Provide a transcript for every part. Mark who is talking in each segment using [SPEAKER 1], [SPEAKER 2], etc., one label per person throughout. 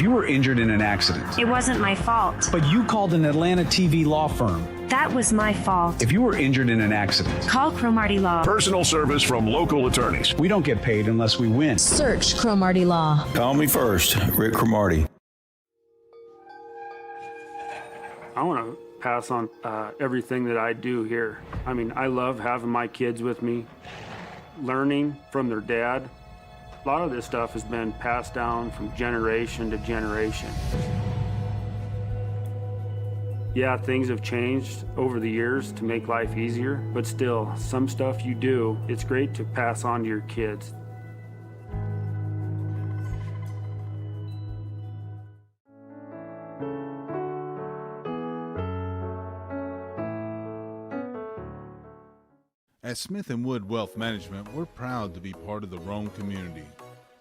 [SPEAKER 1] you were injured in an accident.
[SPEAKER 2] It wasn't my fault.
[SPEAKER 1] But you called an Atlanta TV law firm.
[SPEAKER 2] That was my fault.
[SPEAKER 1] If you were injured in an accident.
[SPEAKER 2] Call Cromartie Law.
[SPEAKER 3] Personal service from local attorneys.
[SPEAKER 1] We don't get paid unless we win.
[SPEAKER 4] Search Cromartie Law.
[SPEAKER 5] Call me first, Rick Cromartie.
[SPEAKER 6] I want to pass on everything that I do here. I mean, I love having my kids with me, learning from their dad. A lot of this stuff has been passed down from generation to generation. Yeah, things have changed over the years to make life easier, but still, some stuff you do, it's great to pass on to your kids.
[SPEAKER 7] At Smith & Wood Wealth Management, we're proud to be part of the Rome community,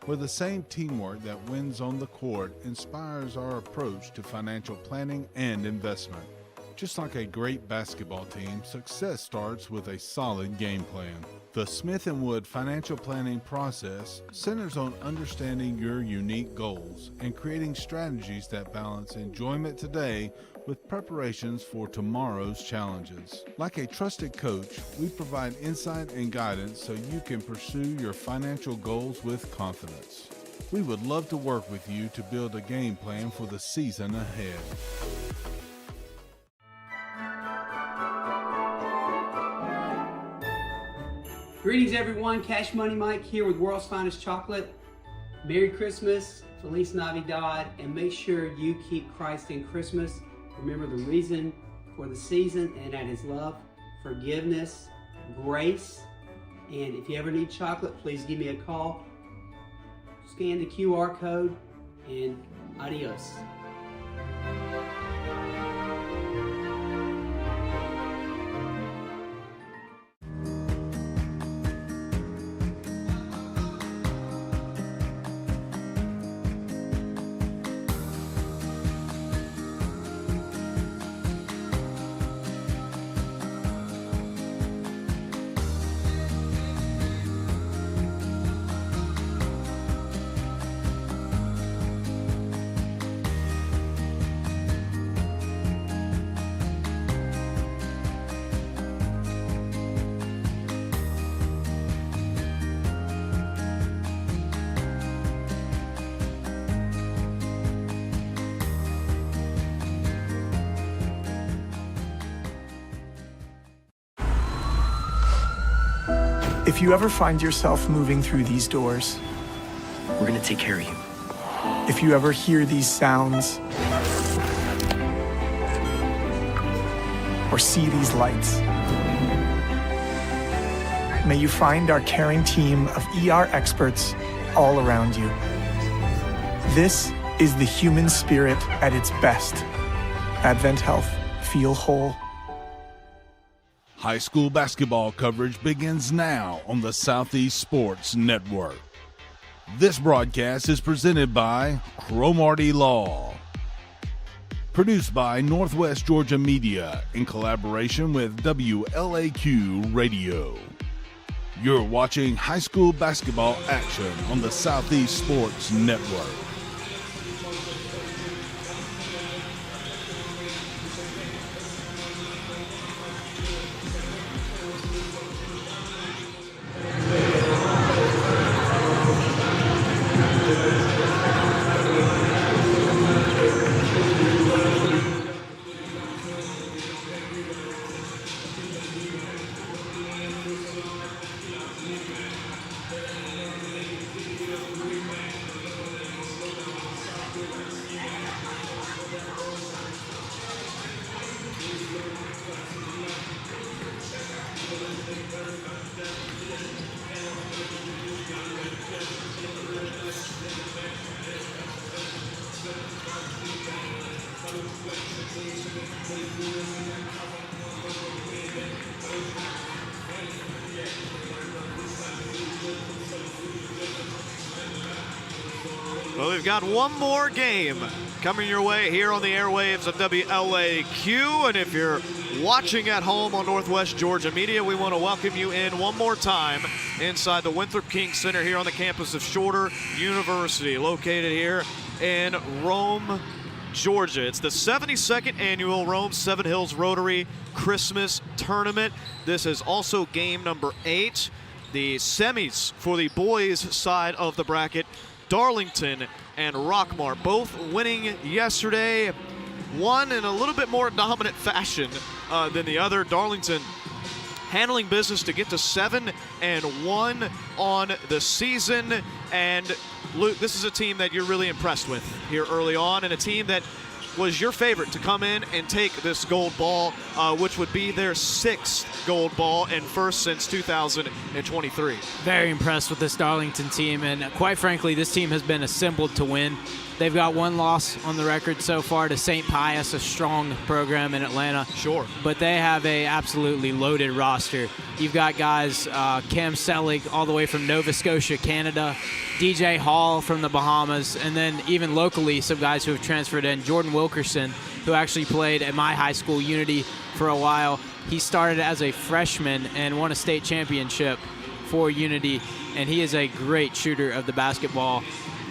[SPEAKER 7] where the same teamwork that wins on the court inspires our approach to financial planning and investment. Just like a great basketball team, success starts with a solid game plan. The Smith & Wood financial planning process centers on understanding your unique goals and creating strategies that balance enjoyment today with preparations for tomorrow's challenges. Like a trusted coach, we provide insight and guidance so you can pursue your financial goals with confidence. We would love to work with you to build a game plan for the season ahead.
[SPEAKER 8] Greetings everyone, Cash Money Mike here with World's Finest Chocolate. Merry Christmas, Feliz Navidad, and make sure you keep Christ in Christmas. Remember the reason for the season, and that is love, forgiveness, grace. And if you ever need chocolate, please give me a call. Scan the QR code, and adios.
[SPEAKER 9] If you ever find yourself moving through these doors,
[SPEAKER 10] we're gonna take care of you.
[SPEAKER 9] If you ever hear these sounds, or see these lights, may you find our caring team of ER experts all around you. This is the human spirit at its best. Advent Health, feel whole.
[SPEAKER 7] High school basketball coverage begins now on the Southeast Sports Network. This broadcast is presented by Cromartie Law. Produced by Northwest Georgia Media in collaboration with WLAQ Radio. You're watching high school basketball action on the Southeast Sports Network.
[SPEAKER 11] Well, we've got one more game coming your way here on the airwaves of WLAQ. And if you're watching at home on Northwest Georgia Media, we want to welcome you in one more time inside the Winthrop King Center here on the campus of Shorter University, located here in Rome, Georgia. It's the 72nd annual Rome Seven Hills Rotary Christmas Tournament. This is also game number 8. The semis for the boys side of the bracket, Darlington and Rockmart, both winning yesterday. One in a little bit more dominant fashion than the other. Darlington handling business to get to 7-1 on the season. And Luke, this is a team that you're really impressed with here early on, and a team that was your favorite to come in and take this gold ball, which would be their 6th gold ball and first since 2023.
[SPEAKER 12] Very impressed with this Darlington team, and quite frankly, this team has been assembled to win. They've got one loss on the record so far to St. Pius, a strong program in Atlanta.
[SPEAKER 11] Sure.
[SPEAKER 12] But they have a absolutely loaded roster. You've got guys, Cam Selig all the way from Nova Scotia, Canada, DJ Hall from the Bahamas, and then even locally some guys who have transferred in. Jordan Wilkerson, who actually played at my high school, Unity, for a while. He started as a freshman and won a state championship for Unity, and he is a great shooter of the basketball.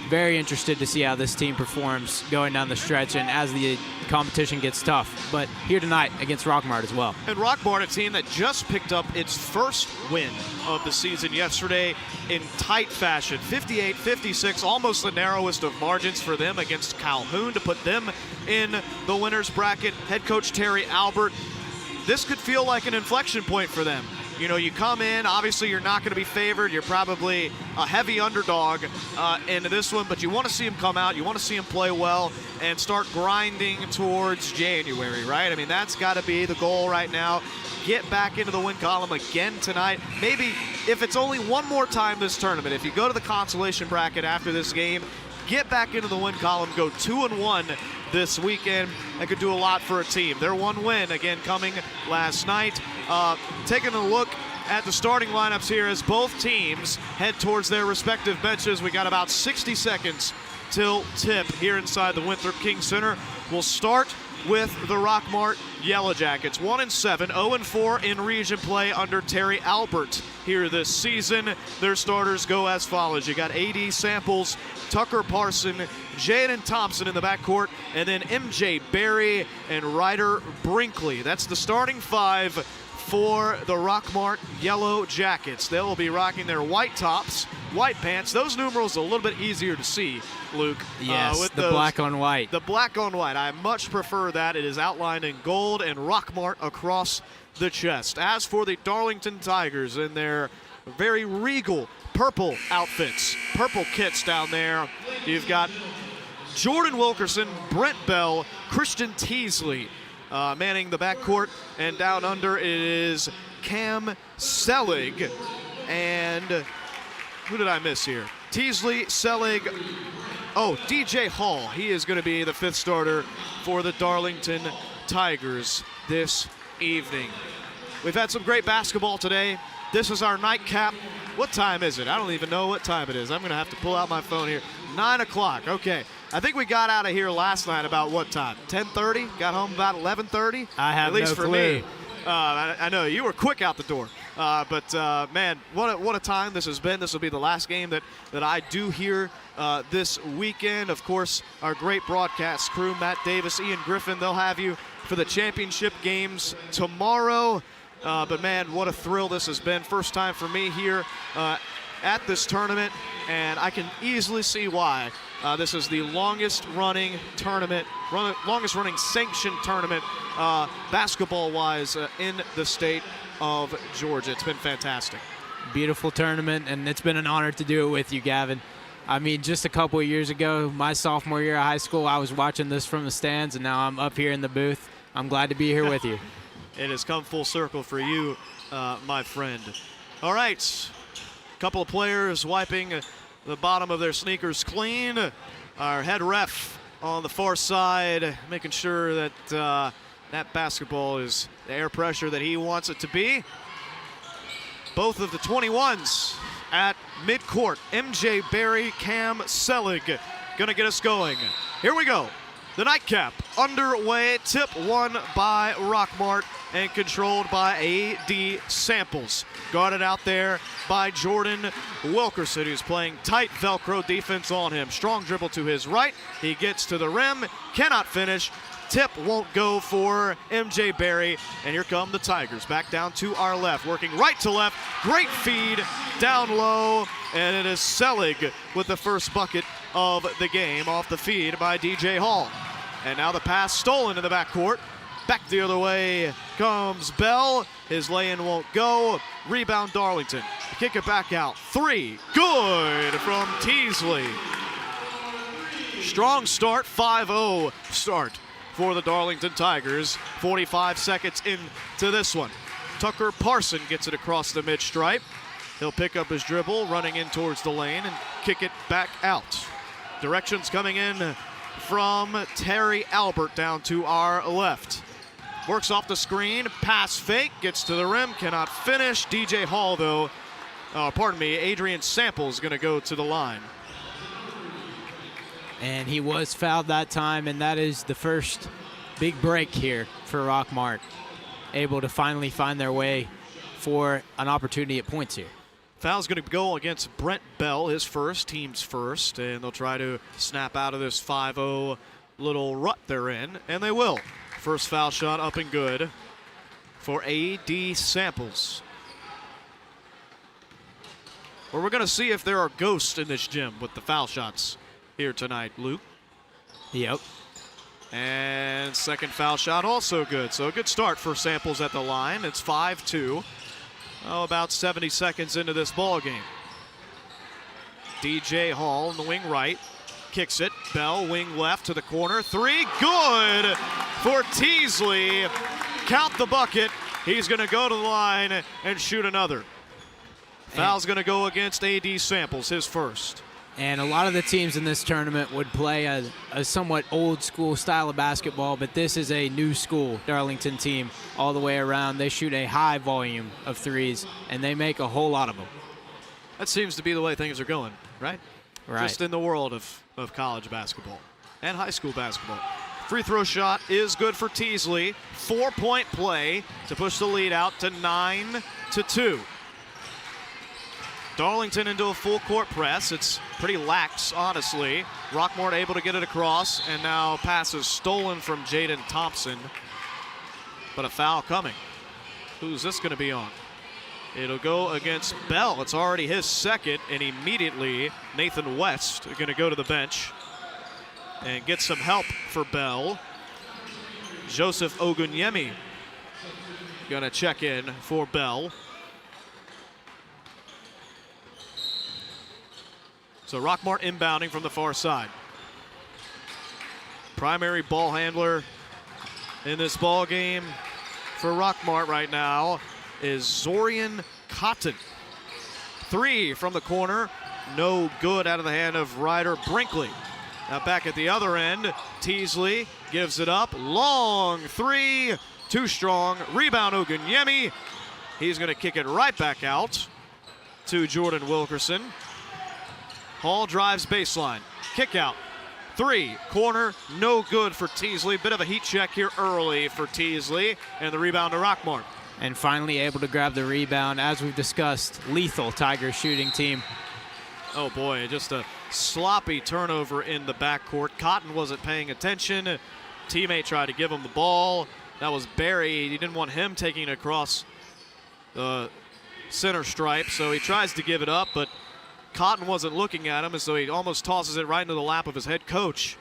[SPEAKER 12] Very interested to see how this team performs going down the stretch and as the competition gets tough. But here tonight against Rockmart as well.
[SPEAKER 11] And Rockmart, a team that just picked up its first win of the season yesterday in tight fashion. 58-56, almost the narrowest of margins for them against Calhoun to put them in the winner's bracket. Head coach Terry Albert, this could feel like an inflection point for them. You know, you come in, obviously you're not going to be favored. You're probably a heavy underdog into this one, but you want to see them come out. You want to see them play well and start grinding towards January, right? I mean, that's got to be the goal right now. Get back into the win column again tonight. Maybe if it's only one more time this tournament, if you go to the consolation bracket after this game, get back into the win column, go 2-1 this weekend. That could do a lot for a team. Their one win, again, coming last night. Taking a look at the starting lineups here as both teams head towards their respective benches. We got about 60 seconds till tip here inside the Winthrop King Center. We'll start with the Rockmart Yellow Jackets. 1-7, 0-4 in region play under Terry Albert here this season. Their starters go as follows. You got AD Samples, Tucker Parson, Jaden Thompson in the backcourt, and then MJ Berry and Ryder Brinkley. That's the starting 5 for the Rockmart Yellow Jackets. They will be rocking their white tops, white pants. Those numerals are a little bit easier to see, Luke.
[SPEAKER 12] Yes,
[SPEAKER 11] with
[SPEAKER 12] the black on white.
[SPEAKER 11] The black on white. I much prefer that. It is outlined in gold and Rockmart across the chest. As for the Darlington Tigers in their very regal purple outfits, purple kits down there, you've got Jordan Wilkerson, Brent Bell, Christian Teasley manning the backcourt, and down under it is Cam Selig and who did I miss here? Teasley, Selig, DJ Hall. He is going to be the 5th starter for the Darlington Tigers this evening. We've had some great basketball today. This is our nightcap. What time is it? I don't even know what time it is. I'm going to have to pull out my phone here. 9 o'clock. Okay. I think we got out of here last night about what time? 10:30? Got home about 11:30?
[SPEAKER 12] I have
[SPEAKER 11] At least
[SPEAKER 12] no
[SPEAKER 11] for
[SPEAKER 12] clue.
[SPEAKER 11] me. I know you were quick out the door. Man, what a time this has been. This will be the last game that I do here this weekend. Of course, our great broadcast crew, Matt Davis, Ian Griffin, they'll have you for the championship games tomorrow. But man, what a thrill this has been. First time for me here at this tournament, and I can easily see why. This is the longest running tournament, longest running sanctioned tournament basketball-wise in the state of Georgia. It's been fantastic.
[SPEAKER 12] Beautiful tournament, and it's been an honor to do it with you, Gavin. I mean, just a couple of years ago, my sophomore year of high school, I was watching this from the stands, and now I'm up here in the booth. I'm glad to be here with you.
[SPEAKER 11] It has come full circle for you, my friend. All right, a couple of players wiping the bottom of their sneakers clean. Our head ref on the far side, making sure that that basketball is the air pressure that he wants it to be. Both of the 21s at midcourt. MJ Berry, Cam Selig gonna get us going. Here we go. The nightcap underway. Tip won by Rockmart and controlled by A.D. Samples. Guarded out there by Jordan Wilkerson, who's playing tight Velcro defense on him. Strong dribble to his right. He gets to the rim, cannot finish. Tip won't go for MJ Berry, and here come the Tigers. Back down to our left, working right to left. Great feed down low, and it is Selig with the first bucket of the game off the feed by DJ Hall. And now the pass stolen in the backcourt. Back the other way comes Bell. His lay-in won't go. Rebound Darlington. Kick it back out. 3. Good from Teasley. Strong start, 5-0 start for the Darlington Tigers. 45 seconds into this one. Tucker Parson gets it across the mid-stripe. He'll pick up his dribble, running in towards the lane, and kick it back out. Directions coming in from Terry Albert down to our left. Works off the screen, pass fake, gets to the rim, cannot finish. DJ Hall, though, Adrian Samples going to go to the line.
[SPEAKER 12] And he was fouled that time, and that is the first big break here for Rockmart. Able to finally find their way for an opportunity at points here.
[SPEAKER 11] Foul's going to go against Brent Bell, his first, team's first, and they'll try to snap out of this 5-0 little rut they're in, and they will. First foul shot up and good for A.D. Samples. Well, we're going to see if there are ghosts in this gym with the foul shots here tonight, Luke.
[SPEAKER 12] Yep.
[SPEAKER 11] And second foul shot also good. So a good start for Samples at the line. It's 5-2. About 70 seconds into this ball game. DJ Hall in the wing right. Kicks it. Bell wing left to the corner. 3. Good for Teasley. Count the bucket. He's going to go to the line and shoot another. Foul's going to go against A.D. Samples, his first.
[SPEAKER 12] And a lot of the teams in this tournament would play a somewhat old school style of basketball, but this is a new school Darlington team all the way around. They shoot a high volume of threes, and they make a whole lot of them.
[SPEAKER 11] That seems to be the way things are going, right?
[SPEAKER 12] Right.
[SPEAKER 11] Just in the world of college basketball and high school basketball. Free throw shot is good for Teasley. 4-point play to push the lead out to 9-2. Darlington into a full court press. It's pretty lax, honestly. Rockmart able to get it across, and now pass is stolen from Jaden Thompson. But a foul coming. Who's this going to be on? It'll go against Bell. It's already his second, and immediately Nathan West is going to go to the bench and get some help for Bell. Joseph Ogunyemi going to check in for Bell. So Rockmart inbounding from the far side. Primary ball handler in this ball game for Rockmart right now is Zorian Cotton. 3 from the corner, no good out of the hand of Ryder Brinkley. Now back at the other end, Teasley gives it up. Long 3, too strong. Rebound Ogunyemi. He's going to kick it right back out to Jordan Wilkerson. Hall drives baseline. Kick out. 3, corner, no good for Teasley. Bit of a heat check here early for Teasley. And the rebound to Rockmart.
[SPEAKER 12] And finally able to grab the rebound. As we've discussed, lethal Tigers shooting team.
[SPEAKER 11] Oh boy, just a sloppy turnover in the backcourt. Cotton wasn't paying attention. Teammate tried to give him the ball. That was Barry. He didn't want him taking it across the center stripe, so he tries to give it up, but Cotton wasn't looking at him, and so he almost tosses it right into the lap of his head coach.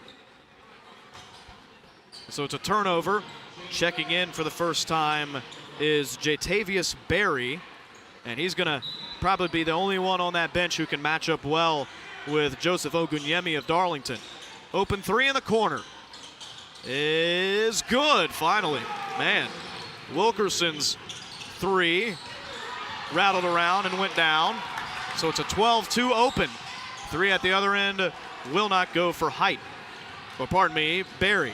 [SPEAKER 11] So it's a turnover. Checking in for the first time is Jatavius Berry, and he's going to probably be the only one on that bench who can match up well with Joseph Ogunyemi of Darlington. Open 3 in the corner is good, finally. Man, Wilkerson's 3 rattled around and went down. So it's a 12-2 open. 3 at the other end will not go for height. Well, pardon me, Barry.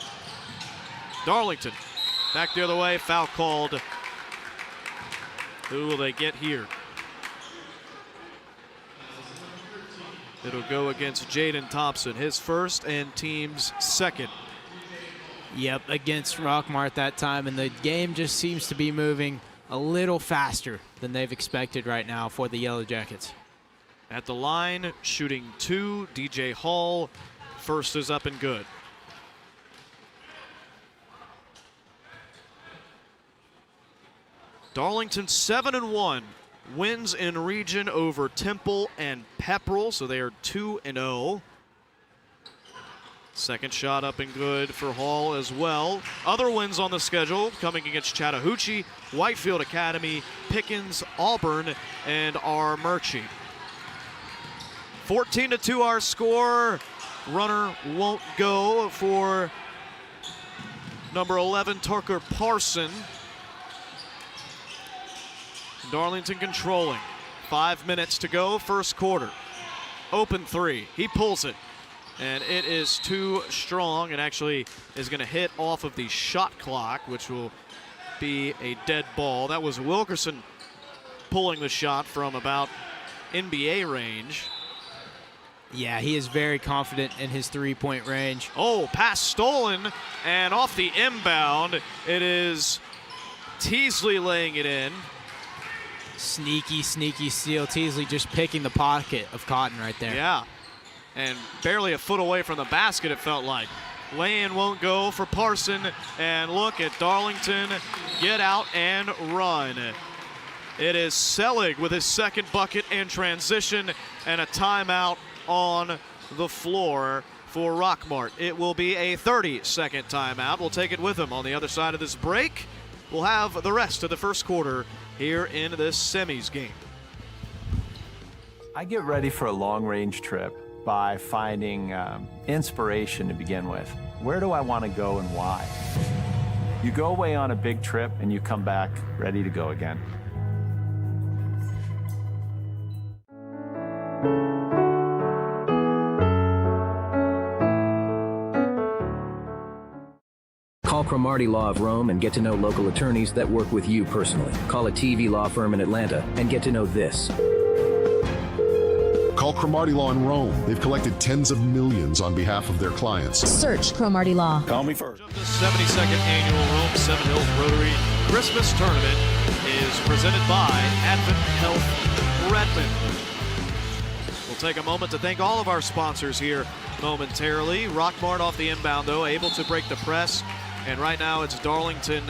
[SPEAKER 11] Darlington back the other way, foul called. Who will they get here? It'll go against Jaden Thompson, his first and team's second.
[SPEAKER 12] Yep, against Rockmart that time, and the game just seems to be moving a little faster than they've expected right now for the Yellow Jackets.
[SPEAKER 11] At the line, shooting 2, DJ Hall. First is up and good. Darlington 7-1, wins in region over Temple and Pepperell, so they are 2-0. Second shot up and good for Hall as well. Other wins on the schedule coming against Chattahoochee, Whitefield Academy, Pickens, Auburn, and R. Murchie. 14-2 our score. Runner won't go for number 11, Tucker Parson. Darlington controlling. 5 minutes to go, first quarter. Open three, he pulls it. And it is too strong and actually is gonna hit off of the shot clock, which will be a dead ball. That was Wilkerson pulling the shot from about NBA range.
[SPEAKER 12] Yeah, he is very confident in his three-point range.
[SPEAKER 11] Oh, pass stolen, and off the inbound, it is Teasley laying it in.
[SPEAKER 12] Sneaky, sneaky steal. Teasley just picking the pocket of Cotton right there.
[SPEAKER 11] Yeah, and barely a foot away from the basket, it felt like. Lay-in won't go for Parson, and look at Darlington get out and run. It is Selig with his second bucket in transition, and a timeout on the floor for Rockmart. It will be a 30-second timeout. We'll take it with him on the other side of this break. We'll have the rest of the first quarter here in this semis game.
[SPEAKER 13] I get ready for a long-range trip by finding inspiration to begin with. Where do I want to go and why? You go away on a big trip and you come back ready to go again.
[SPEAKER 10] Call Cromartie Law of Rome and get to know local attorneys that work with you personally. Call a TV law firm in Atlanta and get to know this.
[SPEAKER 14] Call Cromartie Law in Rome. They've collected tens of millions on behalf of their clients.
[SPEAKER 4] Search Cromartie Law.
[SPEAKER 5] Call me first.
[SPEAKER 11] The 72nd annual Rome 7 Hills Rotary Christmas Tournament is presented by Advent Health Redmond. We'll take a moment to thank all of our sponsors here momentarily. Rockmart off the inbound, though, able to break the press. And right now it's Darlington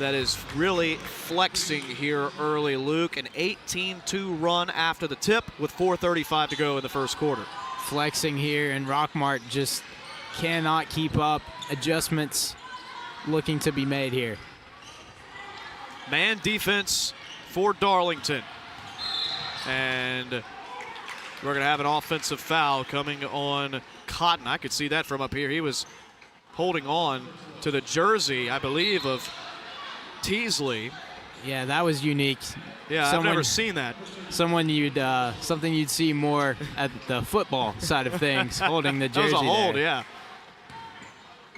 [SPEAKER 11] that is really flexing here early, Luke. An 18-2 run after the tip with 4:35 to go in the first quarter.
[SPEAKER 12] Flexing here, and Rockmart just cannot keep up. Adjustments looking to be made here.
[SPEAKER 11] Man defense for Darlington. And we're going to have an offensive foul coming on Cotton. I could see that from up here. He was holding on to the jersey, I believe, of Teasley.
[SPEAKER 12] Yeah, that was unique.
[SPEAKER 11] Yeah, I've never seen that.
[SPEAKER 12] Something you'd see more at the football side of things, holding the jersey.
[SPEAKER 11] That was a hold,
[SPEAKER 12] there.
[SPEAKER 11] yeah.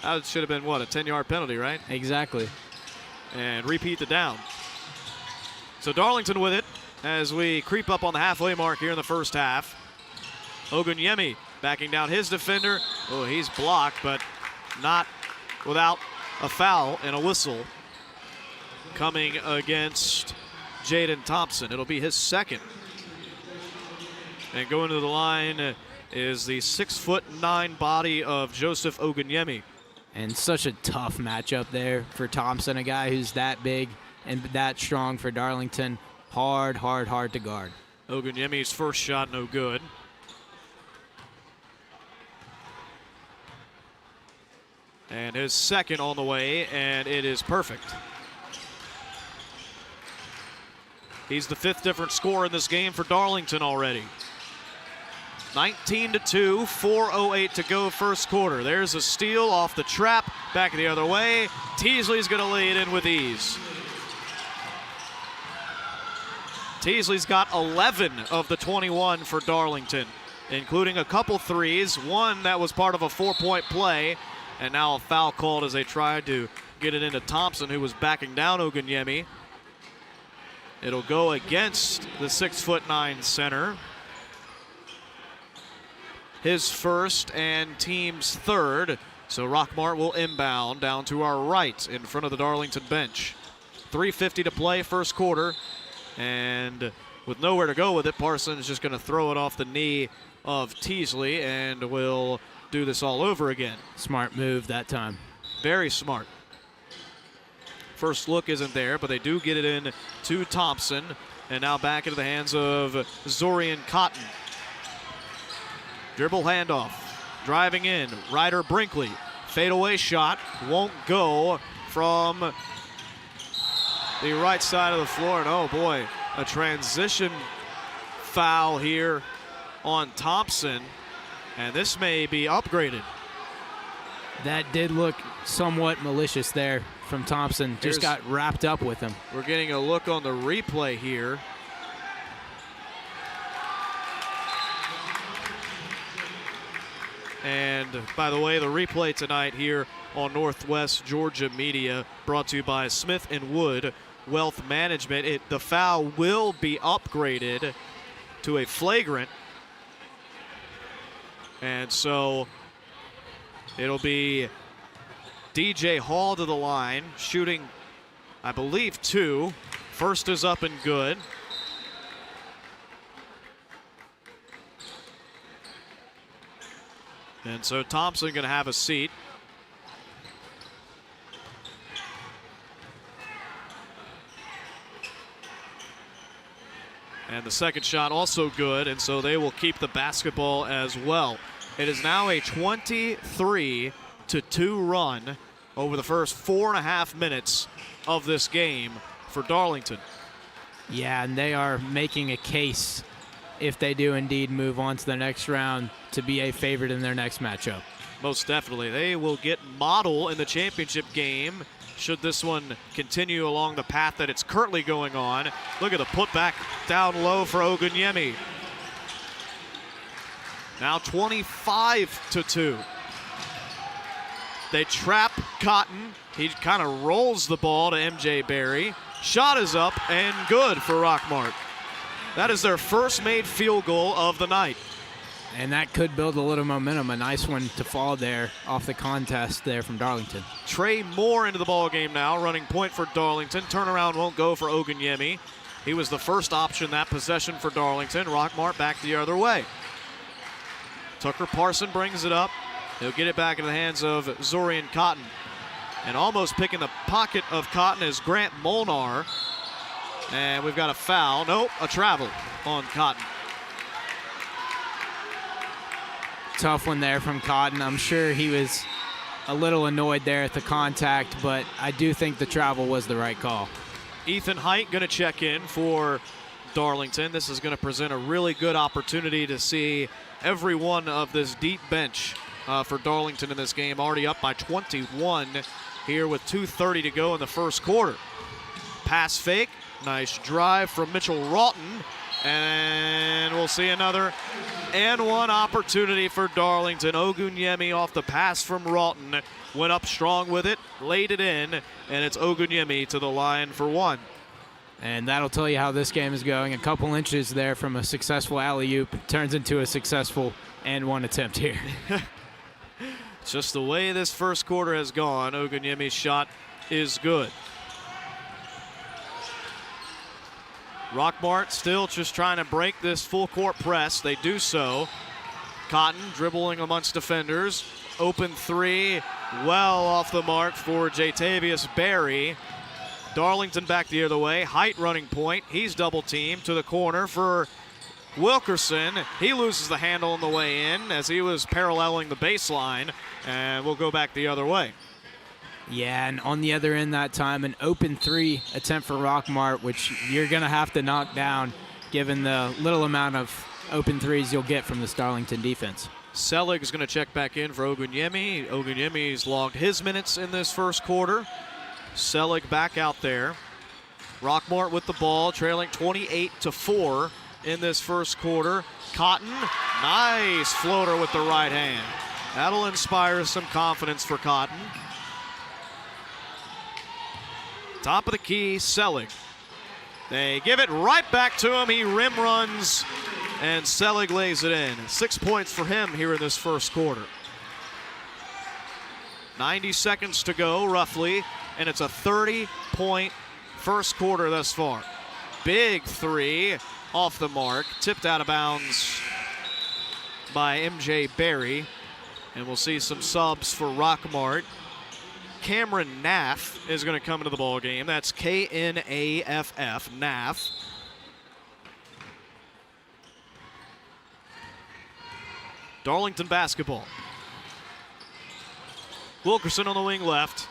[SPEAKER 11] That should have been, what, a 10-yard penalty, right?
[SPEAKER 12] Exactly.
[SPEAKER 11] And repeat the down. So Darlington with it as we creep up on the halfway mark here in the first half. Ogunyemi backing down his defender. Oh, he's blocked, but not without a foul and a whistle coming against Jaden Thompson. It'll be his second. And going to the line is the 6'9" body of Joseph Ogunyemi.
[SPEAKER 12] And such a tough matchup there for Thompson, a guy who's that big and that strong for Darlington. Hard to guard.
[SPEAKER 11] Ogunyemi's first shot no good. And his second on the way, and it is perfect. He's the fifth different scorer in this game for Darlington already. 19-2, 4:08 to go first quarter. There's a steal off the trap, back the other way. Teasley's gonna lay it in with ease. Teasley's got 11 of the 21 for Darlington, including a couple threes, one that was part of a 4-point play, and now a foul called as they tried to get it into Thompson, who was backing down Ogunyemi. It'll go against the 6'9" center. His first and team's third. So Rockmart will inbound down to our right in front of the Darlington bench. 3:50 to play, first quarter. And with nowhere to go with it, Parsons is just going to throw it off the knee of Teasley and will do this all over again.
[SPEAKER 12] Smart move that time.
[SPEAKER 11] Very smart. First look isn't there, but they do get it in to Thompson. And now back into the hands of Zorian Cotton. Dribble handoff. Driving in. Ryder Brinkley. Fadeaway shot. Won't go from the right side of the floor. And oh boy, a transition foul here on Thompson. And this may be upgraded.
[SPEAKER 12] That did look somewhat malicious there from Thompson. Just got wrapped up with him.
[SPEAKER 11] We're getting a look on the replay here. And by the way, the replay tonight here on Northwest Georgia Media, brought to you by Smith & Wood Wealth Management. The foul will be upgraded to a flagrant. And so it'll be DJ Hall to the line, shooting, I believe, 2. First is up and good. And so Thompson going to have a seat. And the second shot also good, and so they will keep the basketball as well. It is now a 23-2 run over the first 4.5 minutes of this game for Darlington.
[SPEAKER 12] Yeah, and they are making a case, if they do indeed move on to the next round, to be a favorite in their next matchup.
[SPEAKER 11] Most definitely. They will get Model in the championship game should this one continue along the path that it's currently going on. Look at the putback down low for Ogunyemi. Now 25-2. They trap Cotton. He kind of rolls the ball to MJ Berry. Shot is up and good for Rockmart. That is their first made field goal of the night.
[SPEAKER 12] And that could build a little momentum. A nice one to fall there off the contest there from Darlington.
[SPEAKER 11] Trey Moore into the ball game now, running point for Darlington. Turnaround won't go for Ogunyemi. He was the first option that possession for Darlington. Rockmart back the other way. Tucker Parson brings it up. He'll get it back in the hands of Zorian Cotton. And almost picking the pocket of Cotton is Grant Molnar. And we've got a foul. Nope, a travel on Cotton.
[SPEAKER 12] Tough one there from Cotton. I'm sure he was a little annoyed there at the contact, but I do think the travel was the right call.
[SPEAKER 11] Ethan Height going to check in for Darlington. This is going to present a really good opportunity to see every one of this deep bench for Darlington in this game. Already up by 21 here with 2:30 to go in the first quarter. Pass fake. Nice drive from Mitchell Rawton. And we'll see another and one opportunity for Darlington. Ogunyemi off the pass from Rawton. Went up strong with it, laid it in, and it's Ogunyemi to the line for one.
[SPEAKER 12] And that'll tell you how this game is going. A couple inches there from a successful alley-oop turns into a successful and one attempt here.
[SPEAKER 11] Just the way this first quarter has gone, Ogunyemi's shot is good. Rockmart still just trying to break this full court press. They do so. Cotton dribbling amongst defenders. Open three, well off the mark for Jatavius Berry. Darlington back the other way. Height running point. He's double teamed to the corner for Wilkerson. He loses the handle on the way in as he was paralleling the baseline, and we'll go back the other way.
[SPEAKER 12] Yeah, and on the other end that time, an open three attempt for Rockmart, which you're going to have to knock down given the little amount of open threes you'll get from the Darlington defense.
[SPEAKER 11] Selig is going to check back in for Ogunyemi. Ogunyemi's logged his minutes in this first quarter. Selig back out there. Rockmart with the ball, trailing 28-4 in this first quarter. Cotton, nice floater with the right hand. That'll inspire some confidence for Cotton. Top of the key, Selig. They give it right back to him. He rim runs, and Selig lays it in. 6 points for him here in this first quarter. 90 seconds to go, roughly, and it's a 30-point first quarter thus far. Big three off the mark, tipped out of bounds by MJ Berry. And we'll see some subs for Rockmart. Cameron Naff is going to come into the ball game. That's K-N-A-F-F, Naff. Darlington basketball. Wilkerson on the wing left.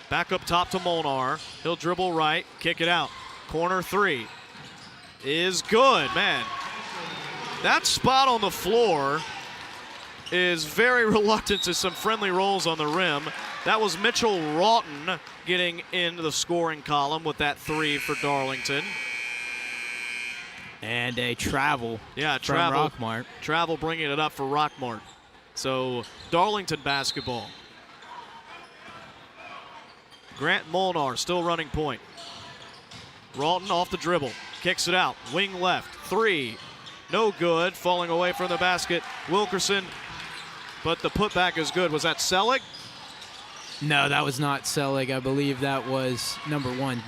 [SPEAKER 11] Back up top to Molnar. He'll dribble right, kick it out. Corner three is good, man. That spot on the floor is very reluctant to some friendly rolls on the rim. That was Mitchell Rawton getting into the scoring column with that three for Darlington.
[SPEAKER 12] And a travel
[SPEAKER 11] from
[SPEAKER 12] Rockmart.
[SPEAKER 11] Travel bringing it up for Rockmart. So Darlington basketball. Grant Molnar still running point. Rawton off the dribble, kicks it out, wing left, three, no good, falling away from the basket. Wilkerson, but the putback is good. Was that Selig?
[SPEAKER 12] No, that was not Selig. I believe that was number 1.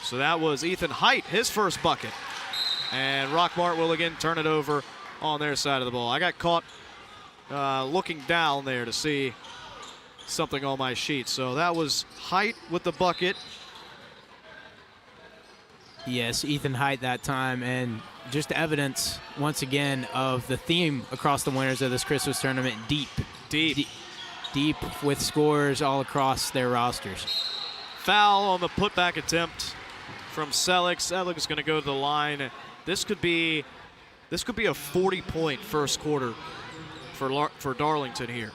[SPEAKER 11] So that was Ethan Height, his first bucket. And Rockmart will again turn it over on their side of the ball. I got caught looking down there to see something on my sheet. So that was Height with the bucket.
[SPEAKER 12] Yes, Ethan Height that time, and just evidence once again of the theme across the winners of this Christmas tournament: deep with scores all across their rosters.
[SPEAKER 11] Foul on the putback attempt from Selig. Selig is going to go to the line. This could be a 40-point first quarter for Darlington here.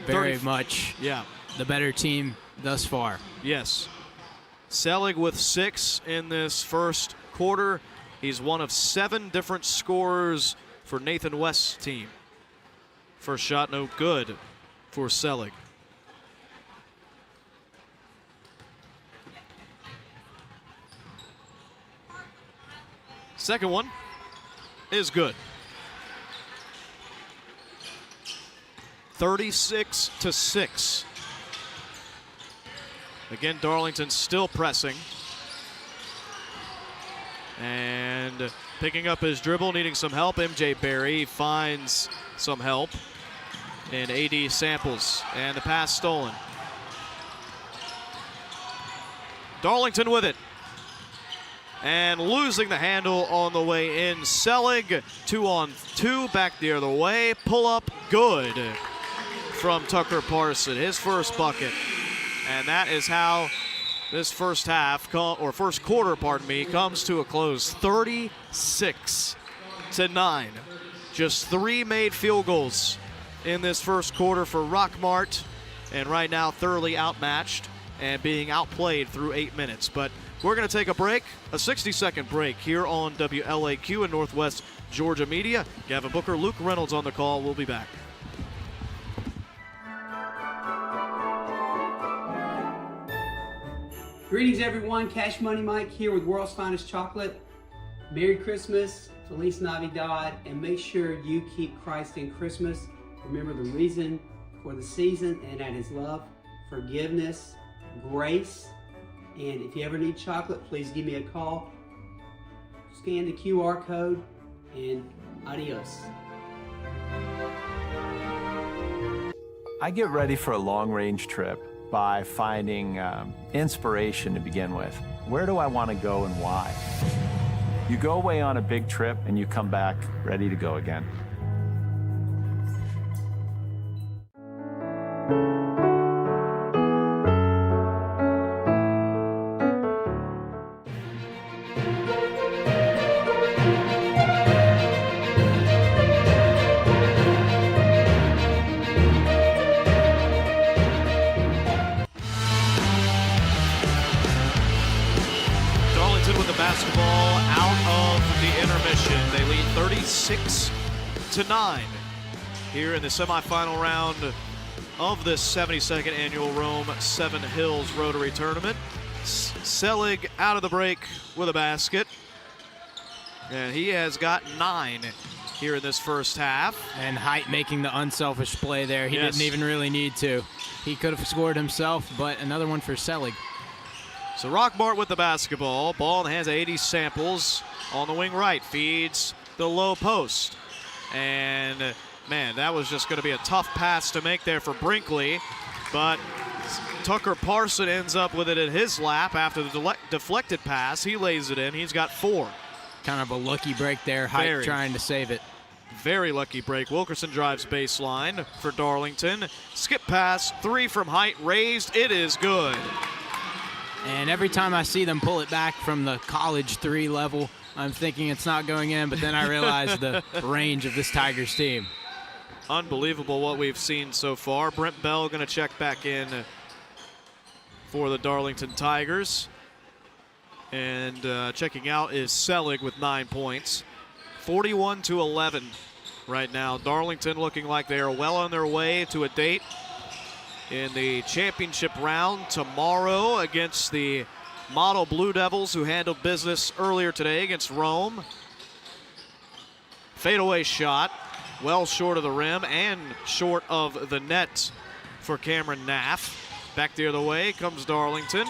[SPEAKER 12] Very much,
[SPEAKER 11] yeah,
[SPEAKER 12] the better team thus far.
[SPEAKER 11] Yes. Selig with 6 in this first quarter. He's one of 7 different scorers for Nathan West's team. First shot no good for Selig. Second one is good. 36-6. Again, Darlington still pressing. And picking up his dribble, needing some help. MJ Berry finds some help. And AD Samples. And the pass stolen. Darlington with it. And losing the handle on the way in. Selig, 2-on-2, back the other way. Pull up, good from Tucker Parson, his first bucket. And that is how this first quarter, comes to a close. 36-9. Just 3 made field goals in this first quarter for Rockmart. And right now thoroughly outmatched and being outplayed through 8 minutes. But we're going to take a break, a 60-second break here on WLAQ and Northwest Georgia Media. Gavin Booker, Luke Reynolds on the call. We'll be back.
[SPEAKER 8] Greetings everyone, Cash Money Mike here with World's Finest Chocolate. Merry Christmas, Feliz Navidad, and make sure you keep Christ in Christmas. Remember the reason for the season, and that is love, forgiveness, grace. And if you ever need chocolate, please give me a call. Scan the QR code, and adios.
[SPEAKER 13] I get ready for a long-range trip by finding inspiration to begin with. Where do I want to go and why? You go away on a big trip and you come back ready to go again.
[SPEAKER 11] Basketball out of the intermission. They lead 36-9 here in the semifinal round of this 72nd annual Rome Seven Hills Rotary Tournament. Selig out of the break with a basket. And he has got 9 here in this first half.
[SPEAKER 12] And Height making the unselfish play there. He
[SPEAKER 11] Yes.
[SPEAKER 12] didn't even really need to. He could have scored himself, but another one for Selig.
[SPEAKER 11] So Rockmart with the basketball. Ball in the hands of 80 Samples on the wing right. Feeds the low post. And, man, that was just going to be a tough pass to make there for Brinkley. But Tucker Parson ends up with it in his lap after the deflected pass. He lays it in. He's got 4.
[SPEAKER 12] Kind of a lucky break there. Height trying to save it.
[SPEAKER 11] Very lucky break. Wilkerson drives baseline for Darlington. Skip pass, 3 from Height, raised. It is good.
[SPEAKER 12] And every time I see them pull it back from the college 3 level, I'm thinking it's not going in, but then I realize the range of this Tigers team.
[SPEAKER 11] Unbelievable what we've seen so far. Brent Bell going to check back in for the Darlington Tigers. And checking out is Selig with 9 points. 41-11 right now. Darlington looking like they are well on their way to a date in the championship round tomorrow against the Model Blue Devils, who handled business earlier today against Rome. Fadeaway shot, well short of the rim and short of the net for Cameron Naff. Back the other way comes Darlington.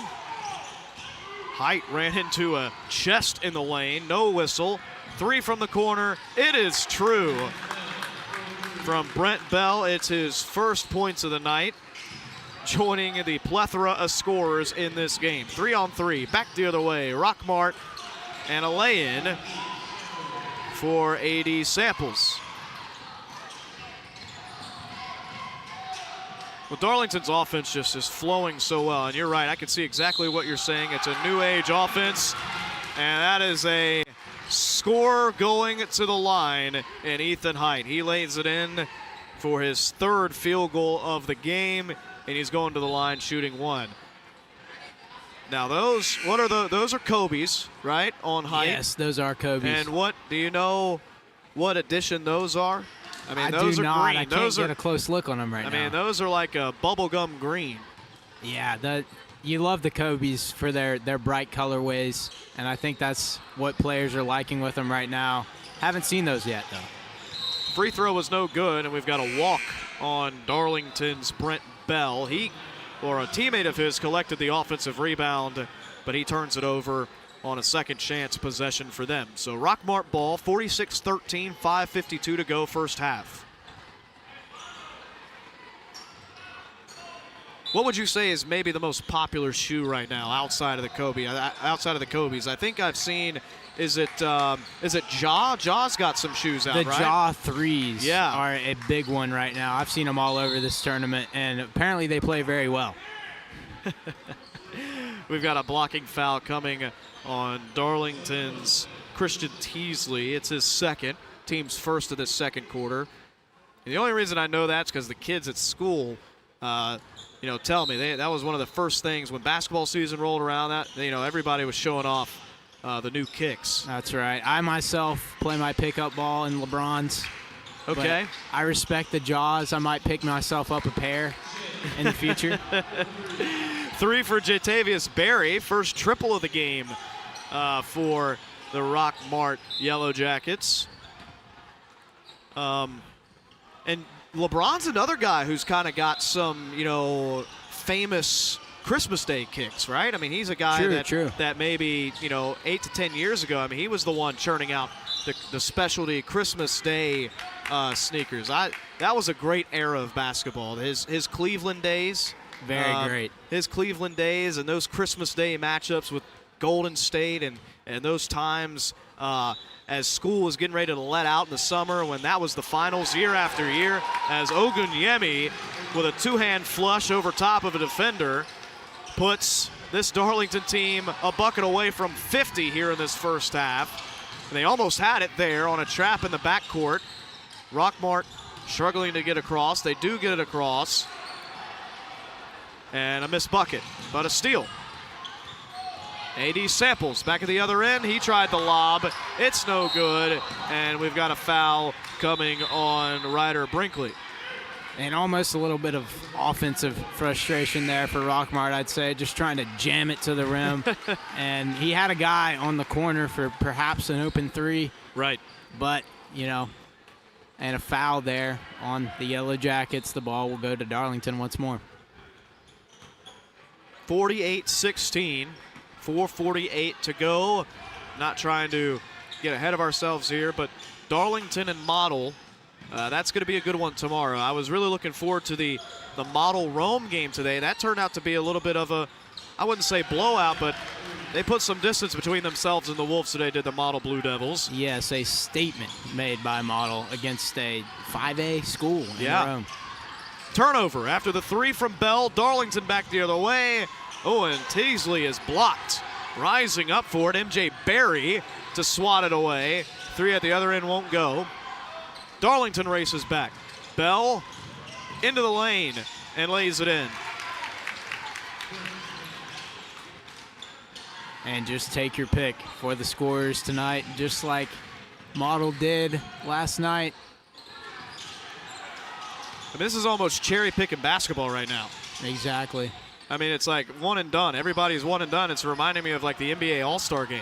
[SPEAKER 11] Height ran into a chest in the lane, no whistle. 3 from the corner, it is true. From Brent Bell, it's his first points of the night, joining the plethora of scorers in this game. 3 on 3, back the other way, Rockmart, and a lay-in for 80 Samples. Well, Darlington's offense just is flowing so well, and you're right, I can see exactly what you're saying. It's a new age offense, and that is a score going to the line in Ethan Height. He lays it in for his 3rd field goal of the game, and he's going to the line shooting 1. Now those are Kobe's, right, on Height?
[SPEAKER 12] Yes, those are Kobe's.
[SPEAKER 11] And what do you know what edition those are? I mean, those
[SPEAKER 12] do
[SPEAKER 11] are
[SPEAKER 12] not.
[SPEAKER 11] green.
[SPEAKER 12] I can't get a close look on them right now.
[SPEAKER 11] I mean, those are like a bubblegum green.
[SPEAKER 12] Yeah, you love the Kobe's for their bright colorways, and I think that's what players are liking with them right now. Haven't seen those yet, though.
[SPEAKER 11] Free throw was no good, and we've got a walk on Darlington's Brent Bell. A teammate of his collected the offensive rebound, but he turns it over on a second chance possession for them. So Rockmart ball, 46-13, 5:52 to go first half. What would you say is maybe the most popular shoe right now outside of the Kobe? Outside of the Kobe's, I think I've seen. Is it Ja? Ja's got some shoes out,
[SPEAKER 12] right?
[SPEAKER 11] The
[SPEAKER 12] Ja 3s are a big one right now. I've seen them all over this tournament, and apparently they play very well.
[SPEAKER 11] We've got a blocking foul coming on Darlington's Christian Teasley. It's his 2nd, team's 1st of the 2nd quarter. And the only reason I know that's because the kids at school, tell me that was one of the first things when basketball season rolled around. That everybody was showing off the new kicks.
[SPEAKER 12] That's right. I myself play my pickup ball in LeBron's.
[SPEAKER 11] Okay.
[SPEAKER 12] I respect the Jaws. I might pick myself up a pair in the future.
[SPEAKER 11] 3 for Jatavius Berry, first triple of the game for the Rockmart Yellow Jackets. And LeBron's another guy who's kind of got some, famous Christmas Day kicks, right? I mean, he's a guy that maybe, 8 to 10 years ago, I mean, he was the one churning out the specialty Christmas Day sneakers. That was a great era of basketball. His Cleveland days.
[SPEAKER 12] Very great.
[SPEAKER 11] His Cleveland days and those Christmas Day matchups with Golden State and those times as school was getting ready to let out in the summer when that was the finals year after year, as Ogunyemi with a two-hand flush over top of a defender puts this Darlington team a bucket away from 50 here in this first half. And they almost had it there on a trap in the backcourt. Rockmart struggling to get across. They do get it across. And a missed bucket, but a steal. AD Samples back at the other end. He tried the lob. It's no good. And we've got a foul coming on Ryder Brinkley.
[SPEAKER 12] And almost a little bit of offensive frustration there for Rockmart, I'd say, just trying to jam it to the rim. And he had a guy on the corner for perhaps an open three.
[SPEAKER 11] Right.
[SPEAKER 12] But, and a foul there on the Yellow Jackets. The ball will go to Darlington once more.
[SPEAKER 11] 48-16, 4:48 to go. Not trying to get ahead of ourselves here, but Darlington and Model, that's going to be a good one tomorrow. I was really looking forward to the Model Rome game today. That turned out to be a little bit of a, I wouldn't say blowout, but they put some distance between themselves and the Wolves today, did the Model Blue Devils.
[SPEAKER 12] Yes, a statement made by Model against a 5A school in Rome.
[SPEAKER 11] Turnover after the three from Bell. Darlington back the other way. Oh, and Teasley is blocked. Rising up for it, MJ Berry to swat it away. Three at the other end won't go. Darlington races back. Bell into the lane and lays it in.
[SPEAKER 12] And just take your pick for the scorers tonight, just like Model did last night.
[SPEAKER 11] I mean, this is almost cherry picking basketball right now.
[SPEAKER 12] Exactly.
[SPEAKER 11] I mean, it's like one and done. Everybody's one and done. It's reminding me of like the NBA All-Star game.